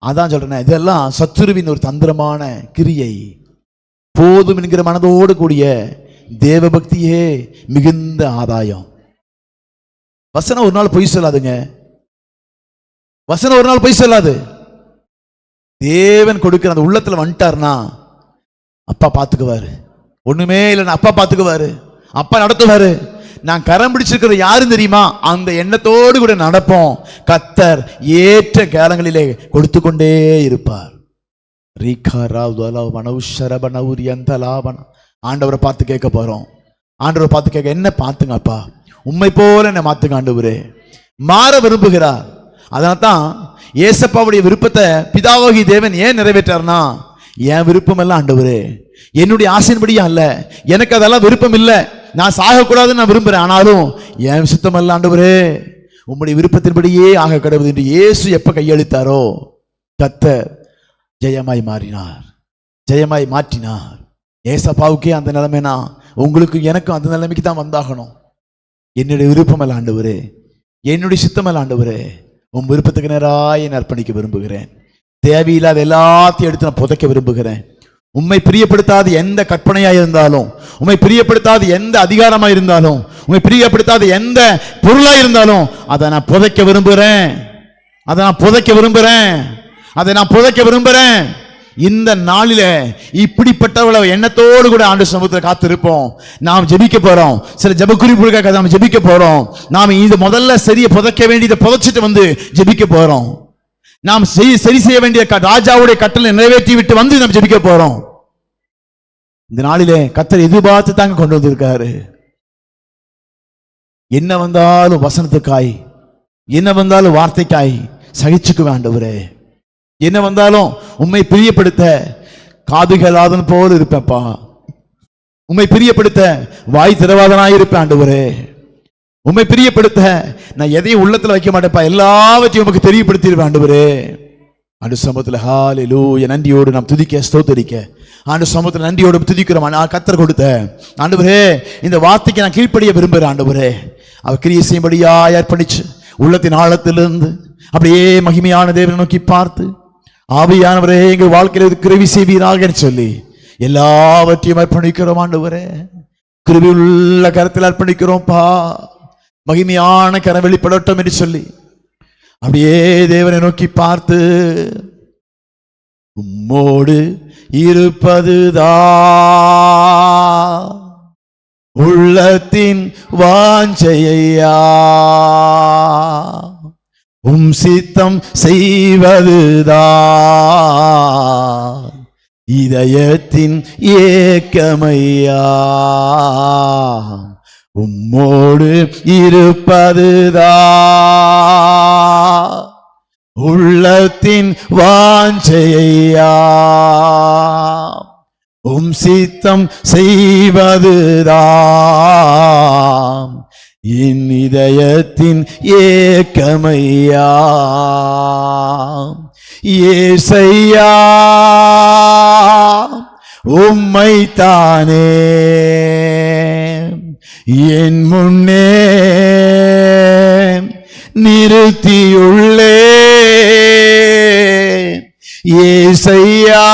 Speaker 3: அதான் சொல்றேன், இதெல்லாம் சத்துருவின் ஒரு தந்திரமான கிரியை. போதும் என்கிற மனதோடு கூடிய தேவ பக்தியே மிகுந்த ஆதாயம். வசனம் ஒரு நாள் பொய் சொல்லாதுங்க, வசனம் ஒரு நாள் பொய் சொல்லாது. தேவன் கொடுக்கிற அந்த உள்ளத்துல வந்துட்டார்னா அப்பா பார்த்துக்குவாரு. ஒண்ணுமே இல்லைன்னா அப்பா பார்த்துக்குவாரு, அப்பா நடத்துவாரு. நான் கரம் பிடிச்சிருக்கிறது யாரும் தெரியுமா? அந்த எண்ணத்தோடு கூட நடப்போம். கர்த்தர் ஏற்ற காலங்களிலே கொடுத்து கொண்டே இருப்பார். ஆண்டவரை பார்த்து கேட்க போறோம். ஆண்டவரை பார்த்து கேட்க, என்ன பார்த்துங்க அப்பா, உண்மை போல என்ன மாத்துங்க ஆண்டவரே. மாற விரும்புகிறார். அதனால தான் ஏசப்பாவுடைய விருப்பத்தை பிதாவாகி தேவன் ஏன் நிறைவேற்றார்னா, என் விருப்பம் எல்லாம் ஆண்டவரே, என்னுடைய ஆசையின்படியா அல்ல, எனக்கு அதெல்லாம் விருப்பம் இல்லை, நான் சாகக்கூடாதுன்னு நான் விரும்புறேன், ஆனாலும் என் சுத்தம் அல்ல ஆண்டவரே, உம்முடைய விருப்பத்தின்படியே ஆக கடவுள் என்று இயேசு எப்ப கையெழுத்தாரோ கர்த்தர் ஜெயமாய் மாறினார், ஜெயமாய் மாற்றினார். ஏசப்பாவுக்கே அந்த நிலைமைனா உங்களுக்கு எனக்கும் அந்த நிலைமைக்கு தான் வந்தாகணும். என்னுடைய விருப்பம் அல்ல ஆண்டவரே, என்னுடைய சித்தம் அல்ல ஆண்டவரே, உன் விருப்பத்துக்கு நேராக என்னை அர்ப்பணிக்க விரும்புகிறேன். தேவையில்லாத எல்லாத்தையும் எடுத்து நான் புதைக்க விரும்புகிறேன். உம்மை பிரியப்படுத்தாத எந்த கற்பனையா இருந்தாலும், உம்மை பிரியப்படுத்தாத எந்த அதிகாரமா இருந்தாலும், உம்மை பிரியப்படுத்தாத எந்த பொருளா இருந்தாலும் அதை நான் புதைக்க விரும்புகிறேன், அதை நான் புதைக்க விரும்புகிறேன், அதை நான் புதைக்க விரும்புகிறேன். இந்த நாளில இப்படிப்பட்டவளை எண்ணத்தோடு கூட ஆண்டு சமூகத்தில் காத்திருப்போம். நாம் ஜெபிக்க போறோம். சில ஜெப குறிப்புகளுக்காக நாம் ஜெபிக்க போறோம். நாம் இது முதல்ல சரியை புதைக்க வேண்டியதை புதைச்சிட்டு வந்து ஜெபிக்க போறோம். நாம் சரி செய்ய வேண்டிய ராஜாவுடைய கட்டளை நிறைவேற்றி விட்டு வந்து நாம் ஜெபிக்க போறோம். இந்த நாளிலே கர்த்தர் எதிர்பார்த்து தாங்க கொண்டு வந்திருக்காரு. என்ன வந்தாலும் வசனத்துக்காய், என்ன வந்தாலும் வார்த்தைக்காய் சகிச்சுக்க ஆண்டவரே. என்ன வந்தாலும் உம்மை பிரியப்படுத்த காதுகளாதன் போல இருப்பேன்ப்பா, உம்மை பிரியப்படுத்த வாய் திறவாதனாய் இருப்பேன் ஆண்டவரே. உம்மை பிரியப்படுத்த நான் எதையும் உள்ளத்துல வைக்க மாட்டேன்ப்பா, எல்லாவற்றையும் உமக்கு தெரியப்படுத்திடுவேன் ஆண்டவரே. ஆண்டு சமூகத்தில் ஹல்லேலூயா நன்றியோடு நாம் துதிக்க ஸ்தோத்திரிக்க ஆண்டு சமூகத்தில் நன்றியோடு துதிக்கிறோம். கர்த்தர் கொடுத்த ஆண்டவரே இந்த வார்த்தைக்கு நான் கீழ்ப்படிய விரும்புகிறேன் ஆண்டவரே. அவர் கிரியை செய்யும்படியா அர்ப்பணிச்சு உள்ளத்தின் ஆழத்திலிருந்து அப்படியே மகிமையான தேவனை நோக்கி பார்த்து, ஆவியானவரே எங்கள் வாழ்க்கையில் கிருபை செய்வீராக சொல்லி எல்லாவற்றையும் அர்ப்பணிக்கிறோம் ஆண்டவரே. கிருபையுள்ள கரத்தில் அர்ப்பணிக்கிறோம்ப்பா. மகிமையான கரம் வெளிப்படட்டும் என்று சொல்லி அப்படியே தேவனை நோக்கி பார்த்து, உம்மோடு இருப்பதுதான் உள்ளத்தின் வாஞ்சையா, உம் சித்தம் செய்வதுதான் இதயத்தின் ஏக்கமையா. உம்மோடு இருப்பதுதான் உள்ளத்தின் வாஞ்சையா, உம் சித்தம் செய்வதுதான் என் இதயத்தின் ஏக்கமையா. ஏசையா உம்மைத்தானே என் முன்னே நிறுத்தியுள்ளே. ஏசையா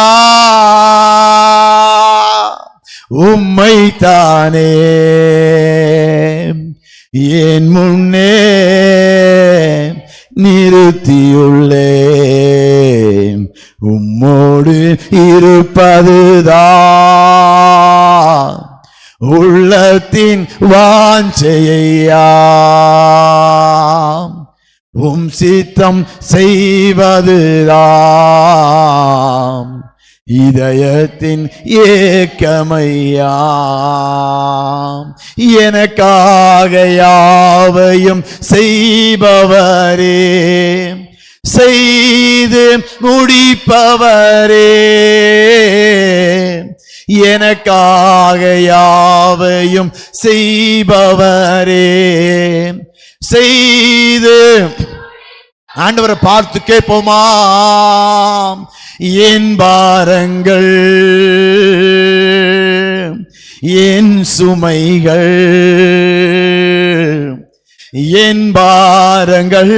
Speaker 3: உம்மைத்தானே என் முன்னே நிறுத்தியுள்ளே. உம்மோடு இருப்பதுதான் உள்ளத்தின் வாஞ்சையா, உம் சித்தம் செய்வதுதான் இதயத்தின் ஏக்கமையா. எனக்காக யாவையும் செய்பவரே, செய்து முடிப்பவரே, எனக்காக யாவையும் செய்பவரே, செய்து ஆண்டவரை பார்த்து கேட்போமா. என் பாரங்கள் என் சுமைகள், என் பாரங்கள்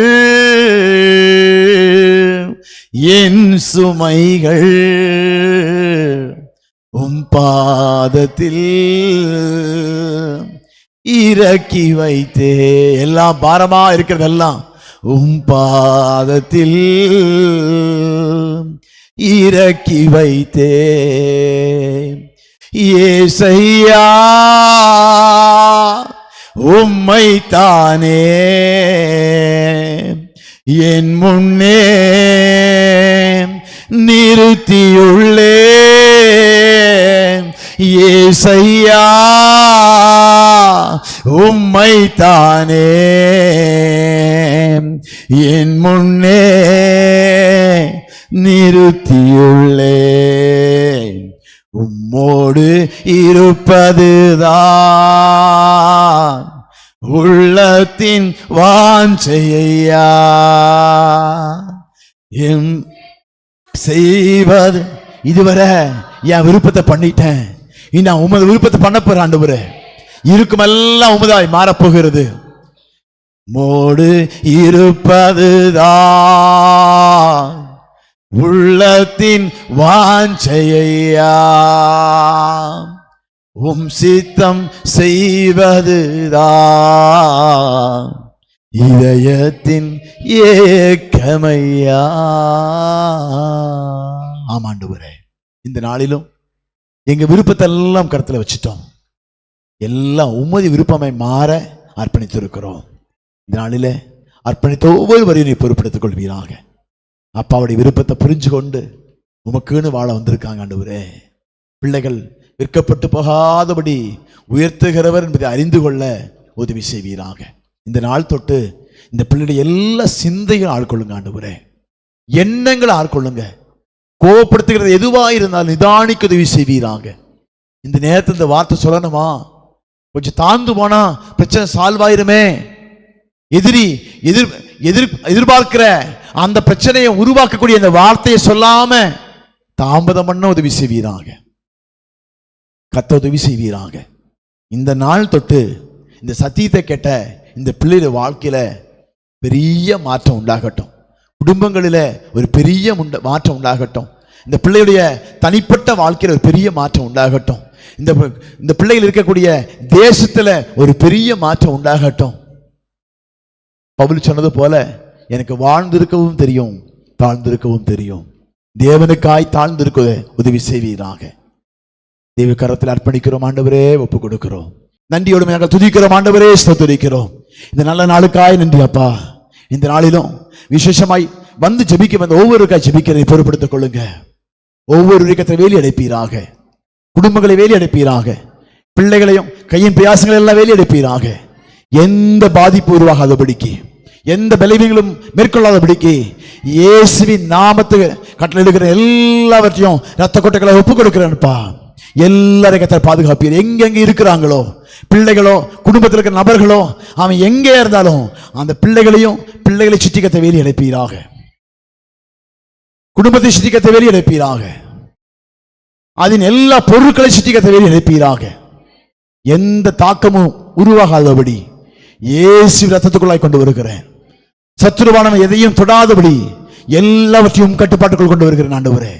Speaker 3: என் சுமைகள் உம் பாதத்தில் இறக்கி வைத்தே. எல்லாம் பாரமா இருக்கிறதெல்லாம் உம் பாதத்தில் இறக்கி வைத்தே. ஏசையா உம்மைத்தானே என் முன்னே நிறுத்தியுள்ளே. ஏசையா உம்மைத்தானே என் முன்னே நிறுத்தியுள்ளே. உம்மோடு இருப்பதுதான் உள்ளத்தின் வாஞ்சையா, என் செய்வது. இதுவரை என் விருப்பத்தை பண்ணிட்டேன், இனி நான் உமது விருப்பத்தை பண்ண போறேன் ஆண்டவரே. இருக்குமெல்லாம் உமதாய் மாறப்போகிறது. மோடு இருப்பதுதான் உள்ளத்தின் வாஞ்சையா, உம் சித்தம் செய்வதுதான் இதயத்தின் ஏக்கமையா. ஆமாண்டவரே, இந்த நாளிலும் எங்க விருப்பத்தை எல்லாம் கருத்துல வச்சுட்டோம். எல்லாம் உமது விருப்பமை மாற அர்ப்பணித்திருக்கிறோம். இந்த நாளில அர்ப்பணித்த ஒவ்வொருவரையும் நீ பொறுப்படுத்திக் கொள்வீராக. அப்பாவுடைய விருப்பத்தை புரிஞ்சு கொண்டு உமக்குன்னு வாழ வந்திருக்காங்க ஆண்டவரே. பிள்ளைகள் விற்கப்பட்டு போகாதபடி உயர்த்துகிறவர் என்பதை அறிந்து கொள்ள உதவி செய்வீராக. இந்த நாள் தொட்டு இந்த பிள்ளைடைய எல்லா சிந்தையும் ஆட்கொள்ளுங்க ஆண்டவரே. எண்ணங்களை ஆட்கொள்ளுங்க. கோபப்படுத்துகிறது எதுவாக இருந்தாலும் நிதானிக்க உதவி செய்வீராக. இந்த நேரத்தில் இந்த வார்த்தை சொல்லணுமா, கொஞ்சம் தாழ்ந்து போனா பிரச்சனை சால்வ் ஆயிருமே. எதிர்பார்க்கிற அந்த பிரச்சனையை உருவாக்கக்கூடிய அந்த வார்த்தையை சொல்லாம தாமதம் பண்ண உதவி செய்வீராக. கத்த உதவி செய்வீராக. இந்த நாள் தொட்டு இந்த சத்தியத்தை கேட்ட இந்த பிள்ளைய வாழ்க்கையில பெரிய மாற்றம் உண்டாகட்டும். குடும்பங்களில ஒரு பெரிய மாற்றம் உண்டாகட்டும். இந்த பிள்ளையுடைய தனிப்பட்ட வாழ்க்கையில் ஒரு பெரிய மாற்றம் உண்டாகட்டும். இந்த பிள்ளைகள் இருக்கக்கூடிய தேசத்துல ஒரு பெரிய மாற்றம் உண்டாகட்டும். பவுல் சொன்னது போல எனக்கு வாழ்ந்திருக்கவும் தெரியும், தாழ்ந்திருக்கவும் தெரியும். தேவனுக்காய் தாழ்ந்திருக்க உதவி செய்வீராக. தேவ கரத்தில் அர்ப்பணிக்கிறோம் ஆண்டவரே, ஒப்பு கொடுக்கிறோம். நன்றியோடு நாங்கள் துதிக்கிறோம் ஆண்டவரே, ஸ்தோத்திரிக்கிறோம். இந்த நல்ல நாளுக்காய் நன்றி அப்பா. இந்த நாளிலும் விசேஷமாய் வந்து ஜெபிக்க வந்த ஒவ்வொருக்காய் ஜெபிக்கிறதை பொறுப்படுத்திக் கொள்ளுங்க. ஒவ்வொரு இயக்கத்தை வேலி அடைப்பீராக, குடும்பங்களை வேலி அடைப்பீராக, பிள்ளைகளையும் கையின் பிரயாசங்களை எல்லாம் வேலி அடைப்பீராக. எந்த பாதிப்பு உருவாகாதபடிக்கு, எந்த பலவீனங்களும் மேற்கொள்ளாதபடிக்கு இயேசுவின் நாமத்துக்கு கட்டளையிடுகிற எல்லாவற்றையும் ரத்த கொட்டைகளை ஒப்புக் கொடுக்கிறேன்ப்பா. எல்லாரையும் கர்த்தர் பாதுகாப்பீர். எங்கெங்க இருக்கிறாங்களோ பிள்ளைகளோ, குடும்பத்தில் இருக்கிற நபர்களோ, அவன் எங்கே இருந்தாலும் அந்த பிள்ளைகளை சுத்திகத்தை வேலி அடைப்பீராக, குடும்பத்தை சுத்திகத்தை வேலி அடைப்பீராக, அதன் எல்லா பொருட்களை சுத்திகத்தை வேலி அடைப்பீராக. எந்த தாக்கமும் உருவாகாதபடி இயேசு ரத்தத்துக்குள்ளாய் கொண்டு வருகிறேன். சத்துருவானவன் எதையும் தொடாதபடி எல்லாவற்றையும் கட்டுப்பாட்டுக்குள் கொண்டு வருகிறேன் ஆண்டவரே.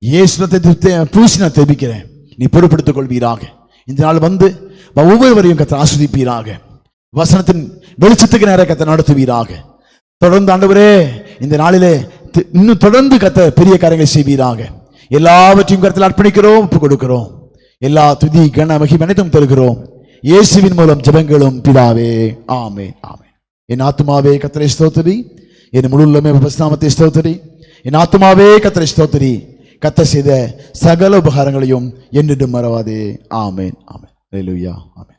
Speaker 3: இயேசு ரத்தத்தை பூசி நான் தெரிவிக்கிறேன். நீ பொறுப்படுத்திக் கொள்வீராக. இந்த நாள் வந்து ஒவ்வொருவரையும் கர்த்தர் ஆஸ்வதிப்பீராக. வசனத்தின் வெளிச்சத்துக்கு நேர கர்த்தர் நடத்துவீராக. தொடர்ந்து ஆண்டவரே இந்த நாளிலே இன்னும் தொடர்ந்து கர்த்தர் பெரிய காரியங்களை செய்வீராக. எல்லாவற்றையும் கர்த்தர் அர்ப்பணிக்கிறோம், ஒப்புக் கொடுக்கிறோம். எல்லா துதி கன மகிமை அனைத்தும் தருகிறோம். இயேசுவின் மூலம் ஜெபங்களும் பிதாவே, ஆமென், ஆமென். என் ஆத்துமாவே கர்த்தரை ஸ்தோத்திரி, என் முழு உள்ளமே நாமத்தை ஸ்தோத்திரி. என் ஆத்துமாவே கர்த்தரை ஸ்தோத்திரி, கர்த்தர் செய்த சகல உபகாரங்களையும் என்றும் மறவாதே. ஆமென், ஆமென். அல்லேலூயா, ஆமென்.